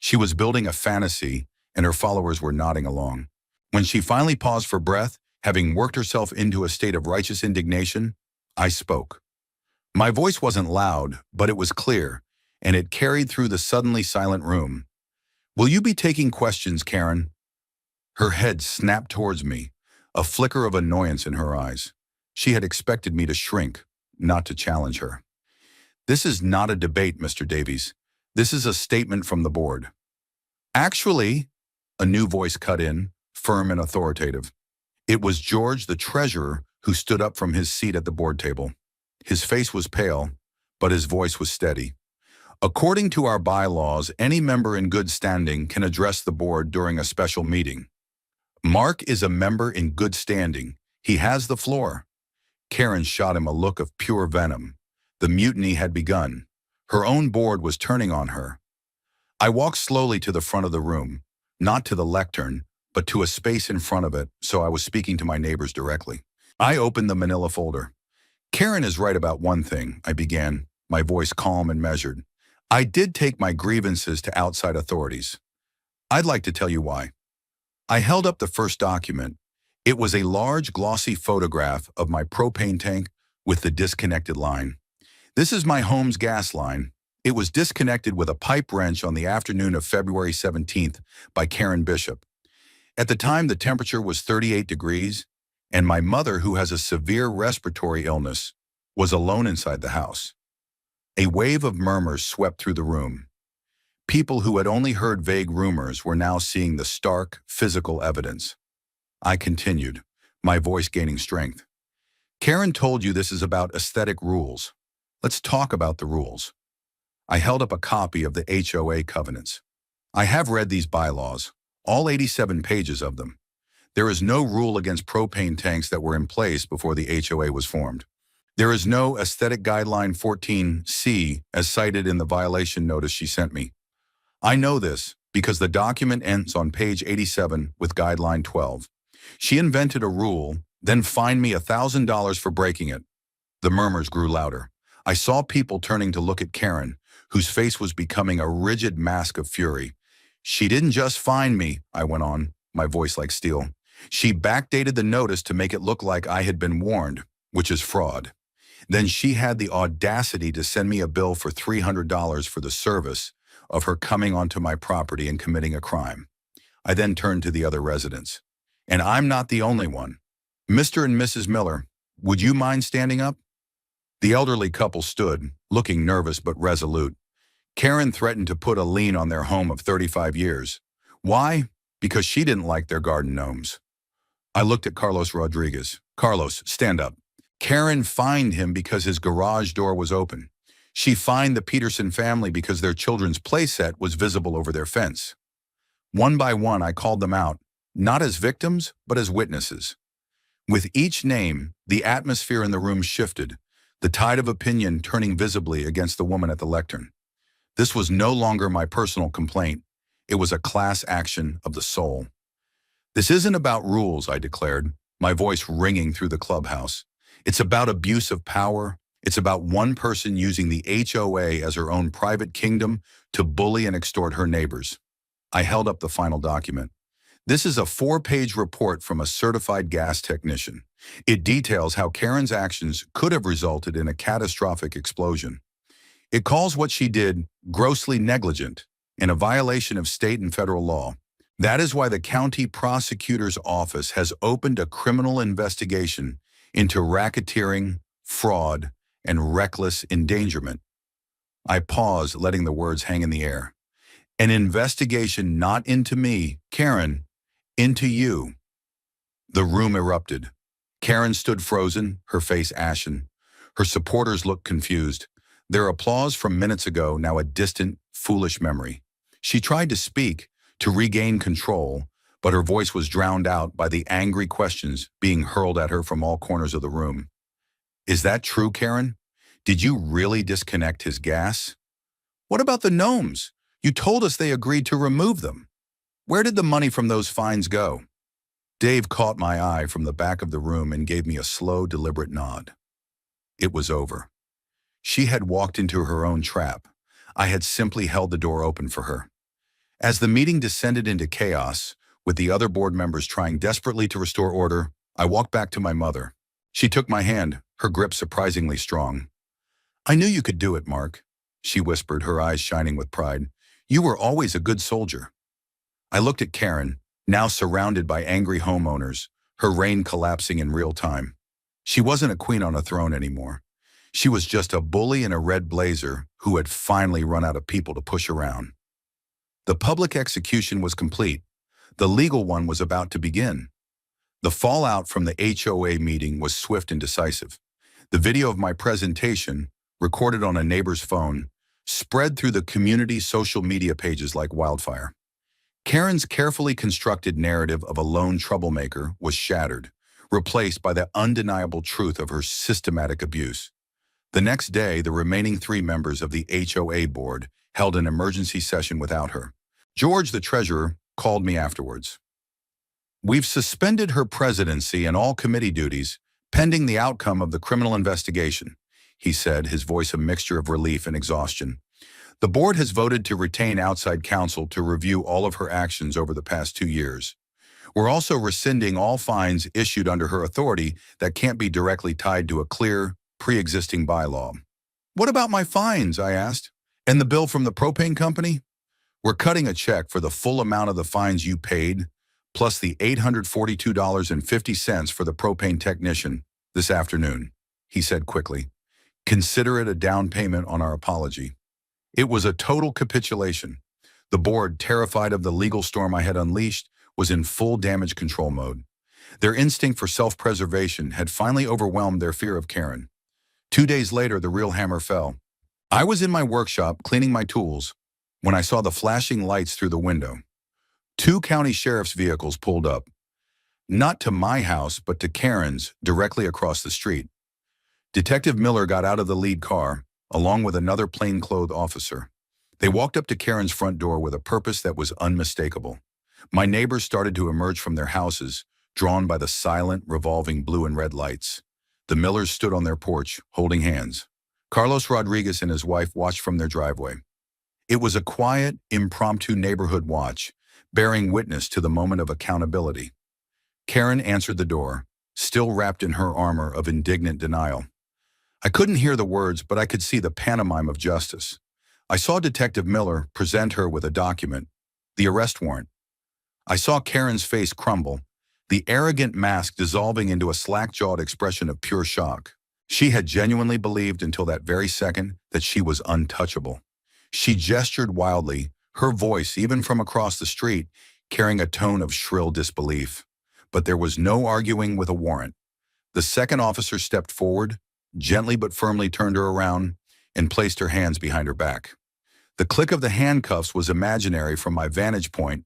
Speaker 1: She was building a fantasy, and her followers were nodding along. When she finally paused for breath, having worked herself into a state of righteous indignation, I spoke. My voice wasn't loud, but it was clear, and it carried through the suddenly silent room. "Will you be taking questions, Karen?" Her head snapped towards me, a flicker of annoyance in her eyes. She had expected me to shrink, not to challenge her. "This is not a debate, Mr. Davies. This is a statement from the board." "Actually," a new voice cut in, firm and authoritative. It was George, the treasurer, who stood up from his seat at the board table. His face was pale, but his voice was steady. "According to our bylaws, any member in good standing can address the board during a special meeting. Mark is a member in good standing. He has the floor." Karen shot him a look of pure venom. The mutiny had begun. Her own board was turning on her. I walked slowly to the front of the room, not to the lectern, but to a space in front of it, so I was speaking to my neighbors directly. I opened the manila folder. "Karen is right about one thing," I began, my voice calm and measured. "I did take my grievances to outside authorities. I'd like to tell you why." I held up the first document. It was a large, glossy photograph of my propane tank with the disconnected line. "This is my home's gas line. It was disconnected with a pipe wrench on the afternoon of February 17th by Karen Bishop. At the time, the temperature was 38 degrees, and my mother, who has a severe respiratory illness, was alone inside the house." A wave of murmurs swept through the room. People who had only heard vague rumors were now seeing the stark, physical evidence. I continued, my voice gaining strength. "Karen told you this is about aesthetic rules. Let's talk about the rules." I held up a copy of the HOA covenants. "I have read these bylaws, all 87 pages of them. There is no rule against propane tanks that were in place before the HOA was formed. There is no Aesthetic Guideline 14C as cited in the violation notice she sent me. I know this because the document ends on page 87 with Guideline 12. She invented a rule, then fined me $1,000 for breaking it." The murmurs grew louder. I saw people turning to look at Karen, whose face was becoming a rigid mask of fury. "She didn't just fine me," I went on, my voice like steel. "She backdated the notice to make it look like I had been warned, which is fraud. Then she had the audacity to send me a bill for $300 for the service of her coming onto my property and committing a crime." I then turned to the other residents. "And I'm not the only one. Mr. and Mrs. Miller, would you mind standing up?" The elderly couple stood, looking nervous but resolute. Karen threatened to put a lien on their home of 35 years. Why? Because she didn't like their garden gnomes. I looked at Carlos Rodriguez. "Carlos, stand up." Karen fined him because his garage door was open. She fined the Peterson family because their children's playset was visible over their fence. One by one, I called them out, not as victims, but as witnesses. With each name, the atmosphere in the room shifted, the tide of opinion turning visibly against the woman at the lectern. This was no longer my personal complaint. It was a class action of the soul. "This isn't about rules," I declared, my voice ringing through the clubhouse. "It's about abuse of power. It's about one person using the HOA as her own private kingdom to bully and extort her neighbors." I held up the final document. This is a 4-page report from a certified gas technician. It details how Karen's actions could have resulted in a catastrophic explosion. It calls what she did grossly negligent and a violation of state and federal law. That is why the county prosecutor's office has opened a criminal investigation into racketeering, fraud, and reckless endangerment. I paused, letting the words hang in the air. An investigation not into me, Karen, into you. The room erupted. Karen stood frozen, her face ashen. Her supporters looked confused. Their applause from minutes ago now a distant, foolish memory. She tried to speak, to regain control, but her voice was drowned out by the angry questions being hurled at her from all corners of the room. Is that true, Karen? Did you really disconnect his gas? What about the gnomes? You told us they agreed to remove them. Where did the money from those fines go? Dave caught my eye from the back of the room and gave me a slow, deliberate nod. It was over. She had walked into her own trap. I had simply held the door open for her. As the meeting descended into chaos, with the other board members trying desperately to restore order, I walked back to my mother. She took my hand, her grip surprisingly strong. I knew you could do it, Mark, she whispered, her eyes shining with pride. You were always a good soldier. I looked at Karen, now surrounded by angry homeowners, her reign collapsing in real time. She wasn't a queen on a throne anymore. She was just a bully in a red blazer who had finally run out of people to push around. The public execution was complete. The legal one was about to begin. The fallout from the HOA meeting was swift and decisive. The video of my presentation, recorded on a neighbor's phone, spread through the community's social media pages like wildfire. Karen's carefully constructed narrative of a lone troublemaker was shattered, replaced by the undeniable truth of her systematic abuse. The next day, the remaining 3 members of the HOA board held an emergency session without her. George, the treasurer, called me afterwards. We've suspended her presidency and all committee duties, pending the outcome of the criminal investigation, he said, his voice a mixture of relief and exhaustion. The board has voted to retain outside counsel to review all of her actions over the past 2 years. We're also rescinding all fines issued under her authority that can't be directly tied to a clear, pre-existing bylaw. What about my fines, I asked, and the bill from the propane company? We're cutting a check for the full amount of the fines you paid, plus the $842.50 for the propane technician this afternoon, he said quickly. Consider it a down payment on our apology. It was a total capitulation. The board, terrified of the legal storm I had unleashed, was in full damage control mode. Their instinct for self-preservation had finally overwhelmed their fear of Karen. 2 days later, the real hammer fell. I was in my workshop cleaning my tools when I saw the flashing lights through the window. 2 county sheriff's vehicles pulled up, not to my house, but to Karen's, directly across the street. Detective Miller got out of the lead car, along with another plainclothes officer. They walked up to Karen's front door with a purpose that was unmistakable. My neighbors started to emerge from their houses, drawn by the silent, revolving blue and red lights. The Millers stood on their porch, holding hands. Carlos Rodriguez and his wife watched from their driveway. It was a quiet, impromptu neighborhood watch, bearing witness to the moment of accountability. Karen answered the door, still wrapped in her armor of indignant denial. I couldn't hear the words, but I could see the pantomime of justice. I saw Detective Miller present her with a document, the arrest warrant. I saw Karen's face crumble, the arrogant mask dissolving into a slack-jawed expression of pure shock. She had genuinely believed until that very second that she was untouchable. She gestured wildly, her voice, even from across the street, carrying a tone of shrill disbelief. But there was no arguing with a warrant. The second officer stepped forward, gently but firmly turned her around, and placed her hands behind her back. The click of the handcuffs was imaginary from my vantage point,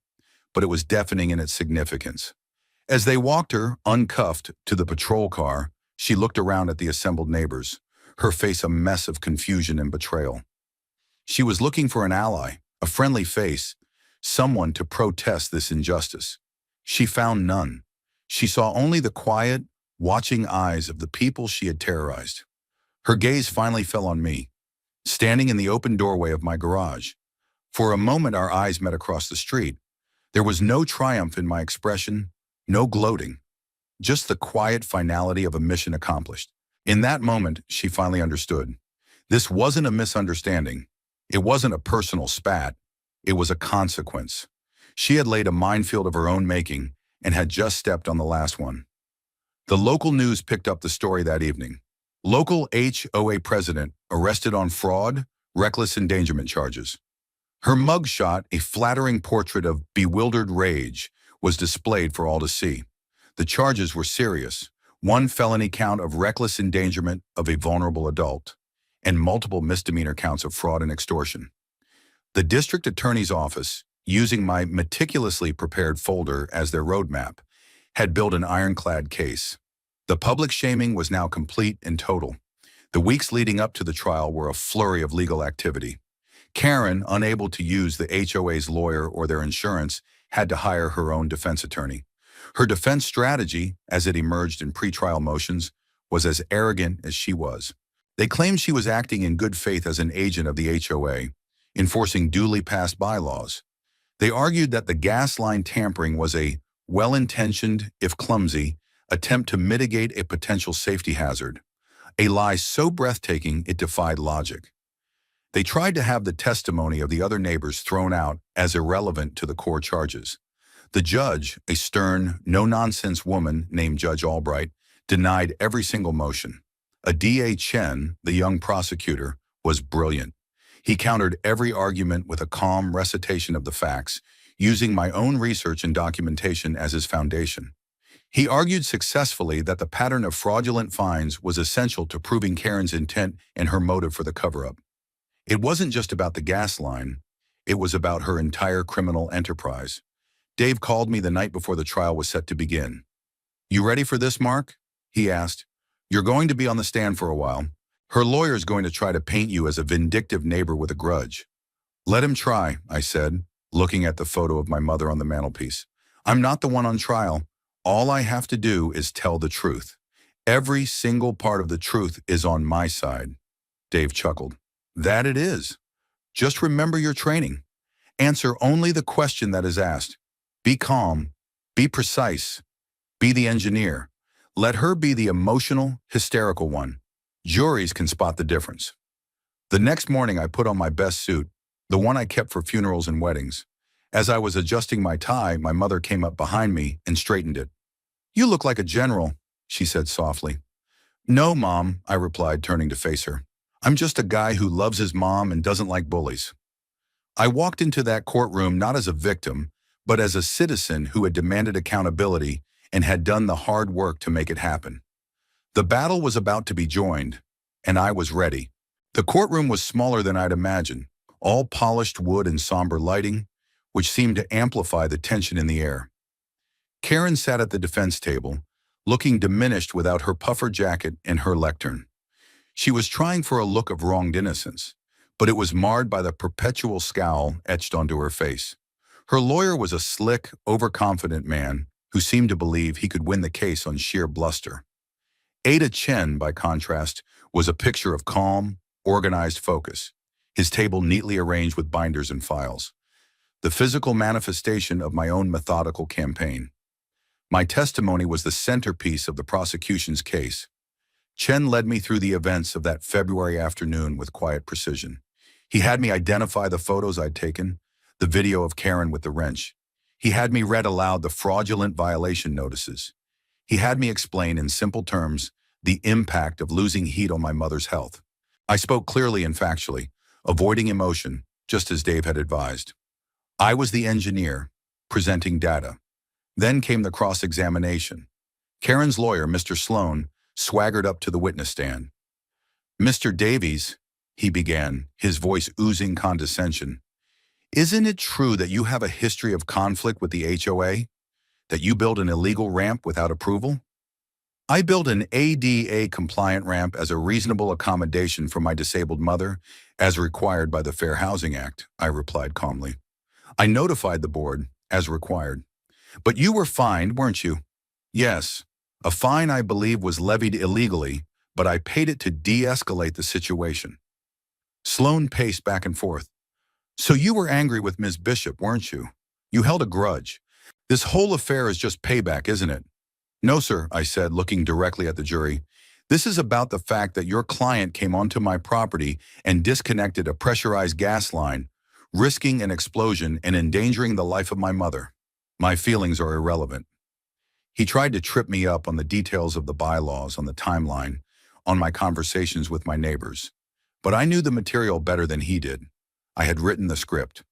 Speaker 1: but it was deafening in its significance. As they walked her, uncuffed, to the patrol car, she looked around at the assembled neighbors, her face a mess of confusion and betrayal. She was looking for an ally, a friendly face, someone to protest this injustice. She found none. She saw only the quiet, watching eyes of the people she had terrorized. Her gaze finally fell on me, standing in the open doorway of my garage. For a moment, our eyes met across the street. There was no triumph in my expression, no gloating, just the quiet finality of a mission accomplished. In that moment, she finally understood. This wasn't a misunderstanding. It wasn't a personal spat. It was a consequence. She had laid a minefield of her own making and had just stepped on the last one. The local news picked up the story that evening. Local HOA president arrested on fraud, reckless endangerment charges. Her mugshot, a flattering portrait of bewildered rage, was displayed for all to see. The charges were serious: one felony count of reckless endangerment of a vulnerable adult, and multiple misdemeanor counts of fraud and extortion. The district attorney's office, using my meticulously prepared folder as their roadmap, had built an ironclad case. The public shaming was now complete and total. The weeks leading up to the trial were a flurry of legal activity. Karen, unable to use the HOA's lawyer or their insurance, had to hire her own defense attorney. Her defense strategy, as it emerged in pretrial motions, was as arrogant as she was. They claimed she was acting in good faith as an agent of the HOA, enforcing duly passed bylaws. They argued that the gas line tampering was a well-intentioned, if clumsy, attempt to mitigate a potential safety hazard, a lie so breathtaking it defied logic. They tried to have the testimony of the other neighbors thrown out as irrelevant to the core charges. The judge, a stern, no-nonsense woman named Judge Albright, denied every single motion. A D.A. Chen, the young prosecutor, was brilliant. He countered every argument with a calm recitation of the facts, using my own research and documentation as his foundation. He argued successfully that the pattern of fraudulent fines was essential to proving Karen's intent and her motive for the cover-up. It wasn't just about the gas line. It was about her entire criminal enterprise. Dave called me the night before the trial was set to begin. "You ready for this, Mark?" he asked. "You're going to be on the stand for a while. Her lawyer's going to try to paint you as a vindictive neighbor with a grudge." "Let him try," I said, looking at the photo of my mother on the mantelpiece. "I'm not the one on trial. All I have to do is tell the truth. Every single part of the truth is on my side." Dave chuckled. "That it is. Just remember your training. Answer only the question that is asked. Be calm. Be precise. Be the engineer. Let her be the emotional, hysterical one. Juries can spot the difference." The next morning, I put on my best suit, the one I kept for funerals and weddings. As I was adjusting my tie, my mother came up behind me and straightened it. "You look like a general," she said softly. "No, Mom," I replied, turning to face her. "I'm just a guy who loves his mom and doesn't like bullies." I walked into that courtroom not as a victim, but as a citizen who had demanded accountability and had done the hard work to make it happen. The battle was about to be joined, and I was ready. The courtroom was smaller than I'd imagined, all polished wood and somber lighting, which seemed to amplify the tension in the air. Karen sat at the defense table, looking diminished without her puffer jacket and her lectern. She was trying for a look of wronged innocence, but it was marred by the perpetual scowl etched onto her face. Her lawyer was a slick, overconfident man who seemed to believe he could win the case on sheer bluster. Ada Chen, by contrast, was a picture of calm, organized focus, his table neatly arranged with binders and files. The physical manifestation of my own methodical campaign. My testimony was the centerpiece of the prosecution's case. Chen led me through the events of that February afternoon with quiet precision. He had me identify the photos I'd taken, the video of Karen with the wrench. He had me read aloud the fraudulent violation notices. He had me explain in simple terms the impact of losing heat on my mother's health. I spoke clearly and factually, avoiding emotion, just as Dave had advised. I was the engineer, presenting data. Then came the cross-examination. Karen's lawyer, Mr. Sloan, swaggered up to the witness stand. "Mr. Davies," he began, his voice oozing condescension, "isn't it true that you have a history of conflict with the HOA? That you built an illegal ramp without approval?" "I built an ADA-compliant ramp as a reasonable accommodation for my disabled mother, as required by the Fair Housing Act," I replied calmly. "I notified the board, as required." "But you were fined, weren't you?" "Yes. A fine I believe was levied illegally, but I paid it to de-escalate the situation." Sloan paced back and forth. So you were angry with Ms. Bishop, weren't you? You held a grudge. This whole affair is just payback, isn't it? No, sir, I said, looking directly at the jury. This is about the fact that your client came onto my property and disconnected a pressurized gas line, risking an explosion and endangering the life of my mother. My feelings are irrelevant. He tried to trip me up on the details of the bylaws, on the timeline, on my conversations with my neighbors. But I knew the material better than he did. I had written the script.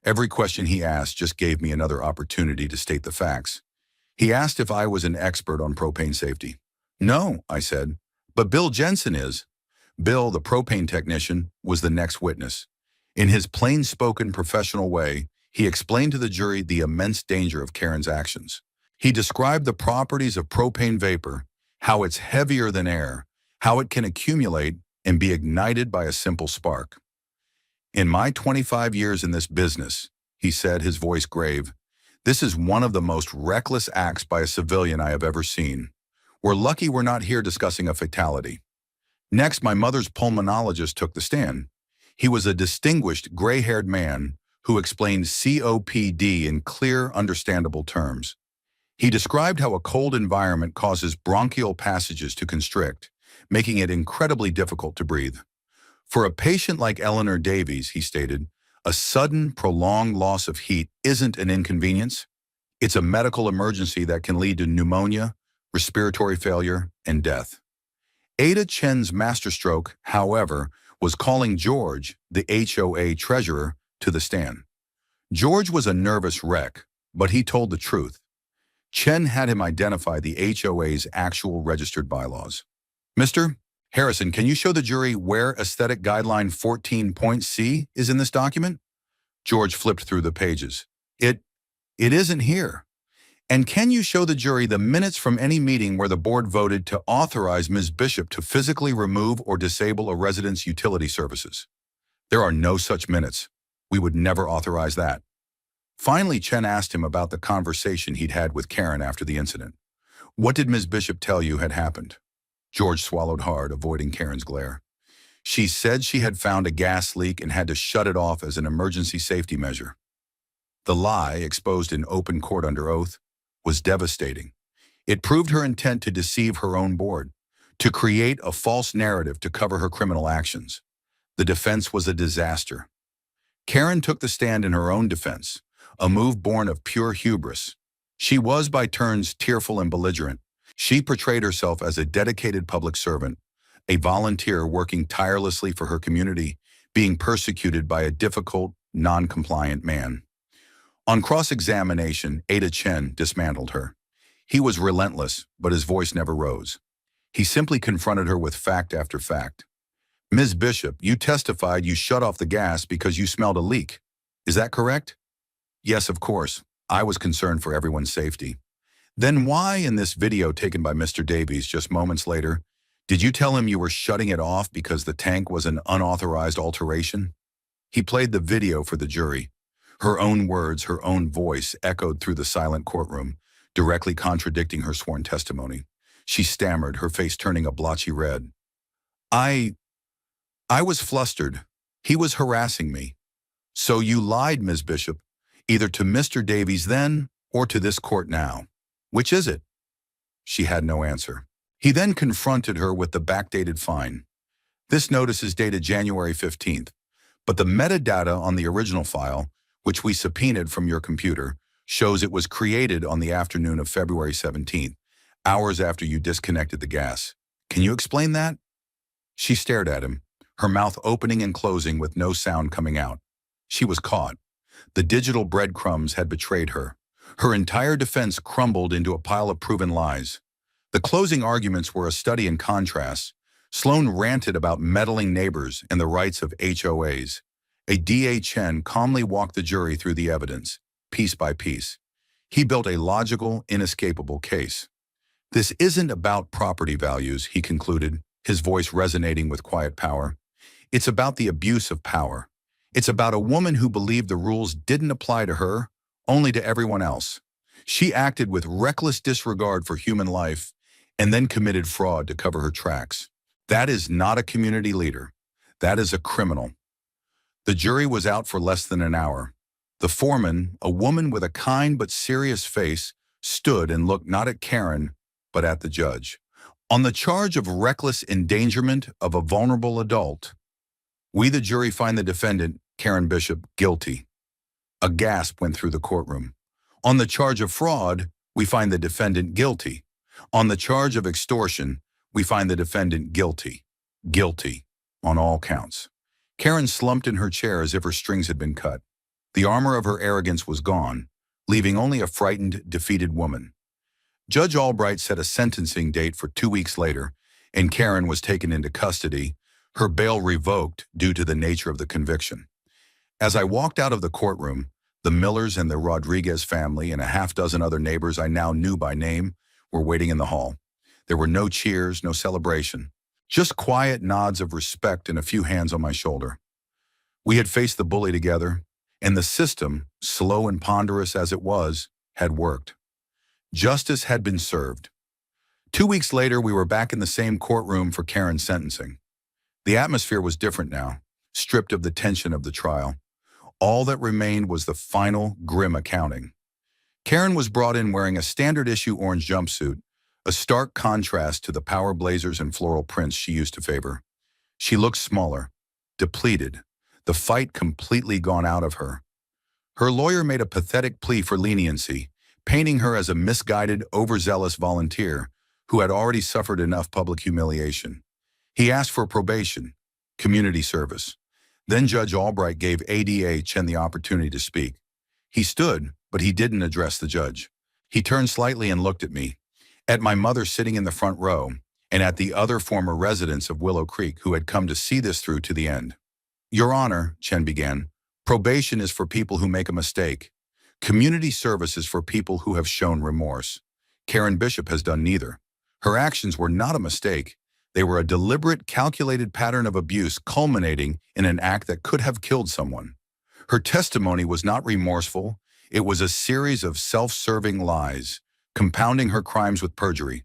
Speaker 1: Every question he asked just gave me another opportunity to state the facts. He asked if I was an expert on propane safety. No, I said, but Bill Jensen is. Bill, the propane technician, was the next witness. In his plain-spoken professional way, he explained to the jury the immense danger of Karen's actions. He described the properties of propane vapor, how it's heavier than air, how it can accumulate and be ignited by a simple spark. In my 25 years in this business, he said, his voice grave, this is one of the most reckless acts by a civilian I have ever seen. We're lucky we're not here discussing a fatality. Next, my mother's pulmonologist took the stand. He was a distinguished, gray-haired man who explained COPD in clear, understandable terms. He described how a cold environment causes bronchial passages to constrict, making it incredibly difficult to breathe. For a patient like Eleanor Davies, he stated, a sudden, prolonged loss of heat isn't an inconvenience. It's a medical emergency that can lead to pneumonia, respiratory failure, and death. Ada Chen's masterstroke, however, was calling George, the HOA treasurer, to the stand. George was a nervous wreck, but he told the truth. Chen had him identify the HOA's actual registered bylaws. Mr. Harrison, can you show the jury where Aesthetic Guideline 14.C is in this document? George flipped through the pages. It isn't here. And can you show the jury the minutes from any meeting where the board voted to authorize Ms. Bishop to physically remove or disable a resident's utility services? There are no such minutes. We would never authorize that. Finally, Chen asked him about the conversation he'd had with Karen after the incident. What did Ms. Bishop tell you had happened? George swallowed hard, avoiding Karen's glare. She said she had found a gas leak and had to shut it off as an emergency safety measure. The lie, exposed in open court under oath, was devastating. It proved her intent to deceive her own board, to create a false narrative to cover her criminal actions. The defense was a disaster. Karen took the stand in her own defense, a move born of pure hubris. She was by turns tearful and belligerent. She portrayed herself as a dedicated public servant, a volunteer working tirelessly for her community, being persecuted by a difficult, non-compliant man. On cross-examination, Ada Chen dismantled her. He was relentless, but his voice never rose. He simply confronted her with fact after fact. Ms. Bishop, you testified you shut off the gas because you smelled a leak. Is that correct? Yes, of course. I was concerned for everyone's safety. Then why, in this video taken by Mr. Davies just moments later, did you tell him you were shutting it off because the tank was an unauthorized alteration? He played the video for the jury. Her own words, her own voice echoed through the silent courtroom, directly contradicting her sworn testimony. She stammered, her face turning a blotchy red. I was flustered. He was harassing me. So you lied, Ms. Bishop, either to Mr. Davies then or to this court now. Which is it? She had no answer. He then confronted her with the backdated fine. This notice is dated January 15th, but the metadata on the original file, which we subpoenaed from your computer, shows it was created on the afternoon of February 17th, hours after you disconnected the gas. Can you explain that? She stared at him, her mouth opening and closing with no sound coming out. She was caught. The digital breadcrumbs had betrayed her. Her entire defense crumbled into a pile of proven lies. The closing arguments were a study in contrast. Sloan ranted about meddling neighbors and the rights of HOAs. A DA Chen calmly walked the jury through the evidence, piece by piece. He built a logical, inescapable case. This isn't about property values, he concluded, his voice resonating with quiet power. It's about the abuse of power. It's about a woman who believed the rules didn't apply to her, only to everyone else. She acted with reckless disregard for human life and then committed fraud to cover her tracks. That is not a community leader. That is a criminal. The jury was out for less than an hour. The foreman, a woman with a kind but serious face, stood and looked not at Karen, but at the judge. On the charge of reckless endangerment of a vulnerable adult, we, the jury, find the defendant, Karen Bishop, guilty. A gasp went through the courtroom. On the charge of fraud, we find the defendant guilty. On the charge of extortion, we find the defendant guilty. Guilty on all counts. Karen slumped in her chair as if her strings had been cut. The armor of her arrogance was gone, leaving only a frightened, defeated woman. Judge Albright set a sentencing date for 2 weeks later, and Karen was taken into custody, her bail revoked due to the nature of the conviction. As I walked out of the courtroom, the Millers and the Rodriguez family and a half-dozen other neighbors I now knew by name were waiting in the hall. There were no cheers, no celebration, just quiet nods of respect and a few hands on my shoulder. We had faced the bully together, and the system, slow and ponderous as it was, had worked. Justice had been served. 2 weeks later, we were back in the same courtroom for Karen's sentencing. The atmosphere was different now, stripped of the tension of the trial. All that remained was the final, grim accounting. Karen was brought in wearing a standard-issue orange jumpsuit, a stark contrast to the power blazers and floral prints she used to favor. She looked smaller, depleted, the fight completely gone out of her. Her lawyer made a pathetic plea for leniency, painting her as a misguided, overzealous volunteer who had already suffered enough public humiliation. He asked for probation, community service. Then Judge Albright gave ADHN the opportunity to speak. He stood, but he didn't address the judge. He turned slightly and looked at me, at my mother sitting in the front row, and at the other former residents of Willow Creek who had come to see this through to the end. Your Honor, Chen began, probation is for people who make a mistake. Community service is for people who have shown remorse. Karen Bishop has done neither. Her actions were not a mistake. They were a deliberate, calculated pattern of abuse culminating in an act that could have killed someone. Her testimony was not remorseful. It was a series of self-serving lies, compounding her crimes with perjury.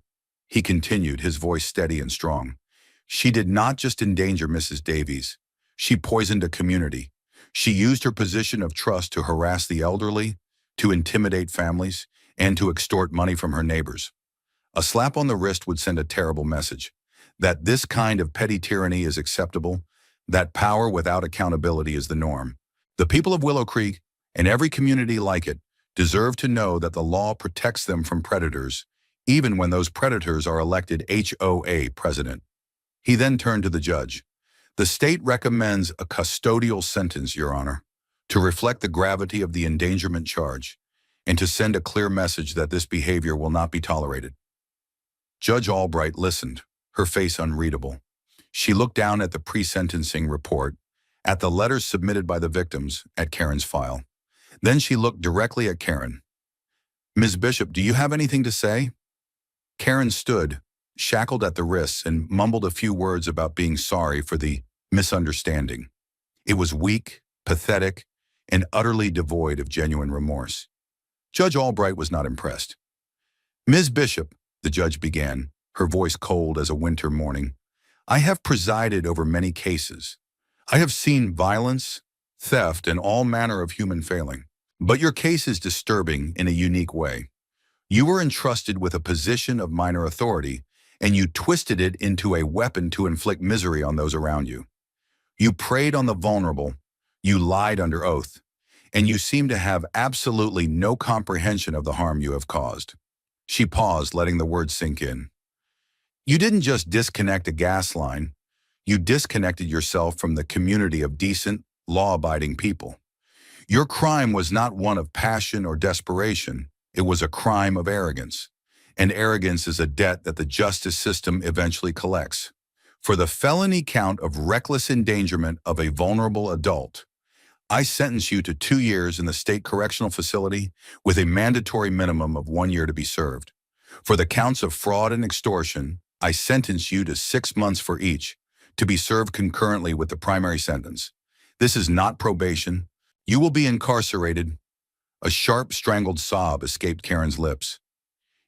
Speaker 1: He continued, his voice steady and strong. She did not just endanger Mrs. Davies. She poisoned a community. She used her position of trust to harass the elderly, to intimidate families, and to extort money from her neighbors. A slap on the wrist would send a terrible message. That this kind of petty tyranny is acceptable, that power without accountability is the norm. The people of Willow Creek, and every community like it, deserve to know that the law protects them from predators, even when those predators are elected HOA president. He then turned to the judge. The state recommends a custodial sentence, Your Honor, to reflect the gravity of the endangerment charge, and to send a clear message that this behavior will not be tolerated. Judge Albright listened, her face unreadable. She looked down at the pre-sentencing report, at the letters submitted by the victims, at Karen's file. Then she looked directly at Karen. Ms. Bishop, do you have anything to say? Karen stood, shackled at the wrists, and mumbled a few words about being sorry for the misunderstanding. It was weak, pathetic, and utterly devoid of genuine remorse. Judge Albright was not impressed. Ms. Bishop, the judge began, her voice cold as a winter morning, I have presided over many cases. I have seen violence, theft, and all manner of human failing. But your case is disturbing in a unique way. You were entrusted with a position of minor authority, and you twisted it into a weapon to inflict misery on those around you. You preyed on the vulnerable, you lied under oath, and you seem to have absolutely no comprehension of the harm you have caused. She paused, letting the words sink in. You didn't just disconnect a gas line, you disconnected yourself from the community of decent, law-abiding people. Your crime was not one of passion or desperation, it was a crime of arrogance. And arrogance is a debt that the justice system eventually collects. For the felony count of reckless endangerment of a vulnerable adult, I sentence you to 2 years in the state correctional facility with a mandatory minimum of 1 year to be served. For the counts of fraud and extortion, I sentence you to 6 months for each, to be served concurrently with the primary sentence. This is not probation. You will be incarcerated. A sharp, strangled sob escaped Karen's lips.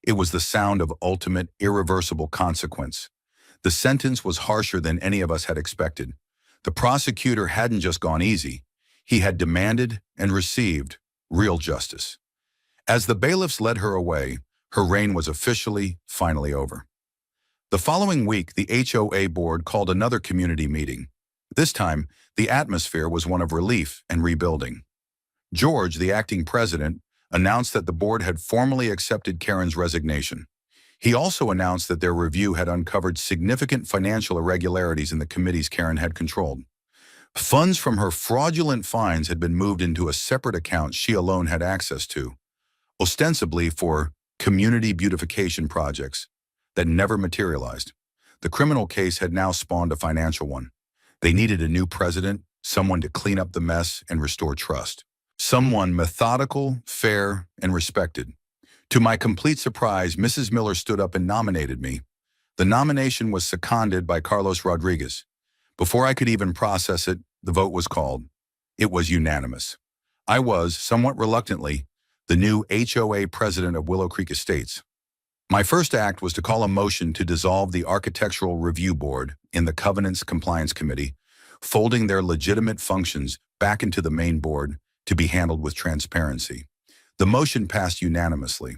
Speaker 1: It was the sound of ultimate, irreversible consequence. The sentence was harsher than any of us had expected. The prosecutor hadn't just gone easy. He had demanded and received real justice. As the bailiffs led her away, her reign was officially, finally over. The following week, the HOA board called another community meeting. This time, the atmosphere was one of relief and rebuilding. George, the acting president, announced that the board had formally accepted Karen's resignation. He also announced that their review had uncovered significant financial irregularities in the committees Karen had controlled. Funds from her fraudulent fines had been moved into a separate account she alone had access to, ostensibly for community beautification projects that never materialized. The criminal case had now spawned a financial one. They needed a new president, someone to clean up the mess and restore trust. Someone methodical, fair, and respected. To my complete surprise, Mrs. Miller stood up and nominated me. The nomination was seconded by Carlos Rodriguez. Before I could even process it, the vote was called. It was unanimous. I was, somewhat reluctantly, the new HOA president of Willow Creek Estates. My first act was to call a motion to dissolve the Architectural Review Board in the Covenants Compliance Committee, folding their legitimate functions back into the main board to be handled with transparency. The motion passed unanimously.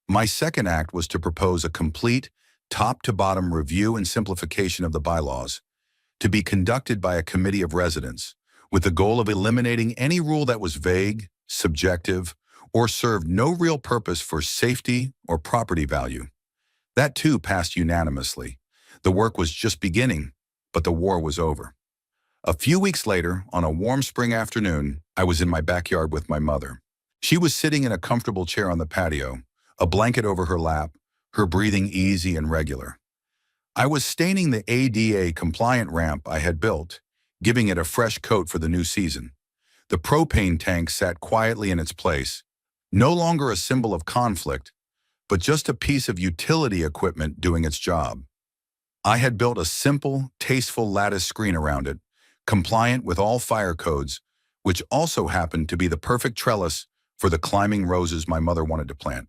Speaker 1: My second act was to propose a complete, top-to-bottom review and simplification of the bylaws, to be conducted by a committee of residents, with the goal of eliminating any rule that was vague, subjective, or served no real purpose for safety or property value. That too passed unanimously. The work was just beginning, but the war was over. A few weeks later, on a warm spring afternoon, I was in my backyard with my mother. She was sitting in a comfortable chair on the patio, a blanket over her lap, her breathing easy and regular. I was staining the ADA-compliant ramp I had built, giving it a fresh coat for the new season. The propane tank sat quietly in its place, no longer a symbol of conflict, but just a piece of utility equipment doing its job. I had built a simple, tasteful lattice screen around it, compliant with all fire codes, which also happened to be the perfect trellis for the climbing roses my mother wanted to plant.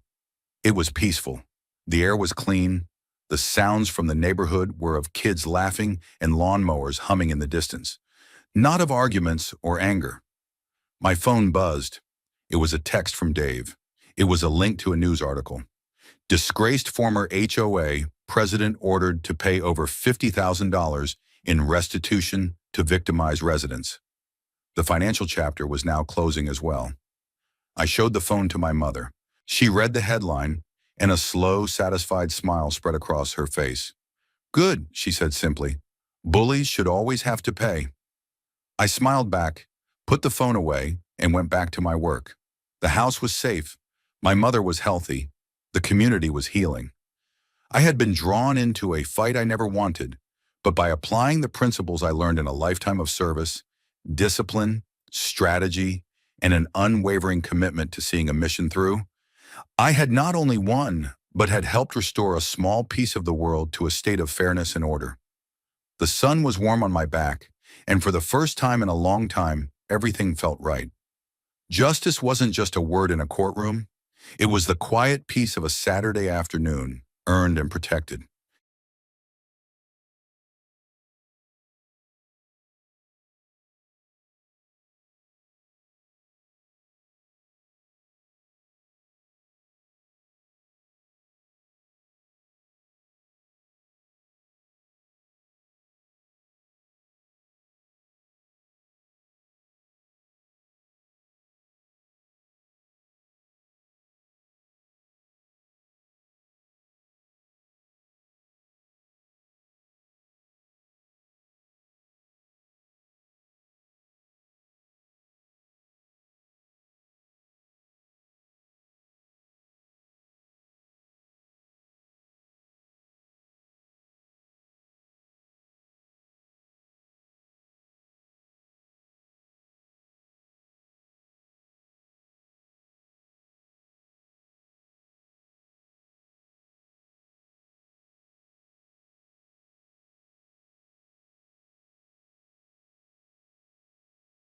Speaker 1: It was peaceful. The air was clean. The sounds from the neighborhood were of kids laughing and lawnmowers humming in the distance, not of arguments or anger. My phone buzzed. It was a text from Dave. It was a link to a news article. Disgraced former HOA president ordered to pay over $50,000 in restitution to victimized residents. The financial chapter was now closing as well. I showed the phone to my mother. She read the headline, and a slow, satisfied smile spread across her face. "Good," she said simply. "Bullies should always have to pay." I smiled back, put the phone away, and went back to my work. The house was safe. My mother was healthy. The community was healing. I had been drawn into a fight I never wanted, but by applying the principles I learned in a lifetime of service, discipline, strategy, and an unwavering commitment to seeing a mission through, I had not only won, but had helped restore a small piece of the world to a state of fairness and order. The sun was warm on my back, and for the first time in a long time, everything felt right. Justice wasn't just a word in a courtroom. It was the quiet peace of a Saturday afternoon, earned and protected.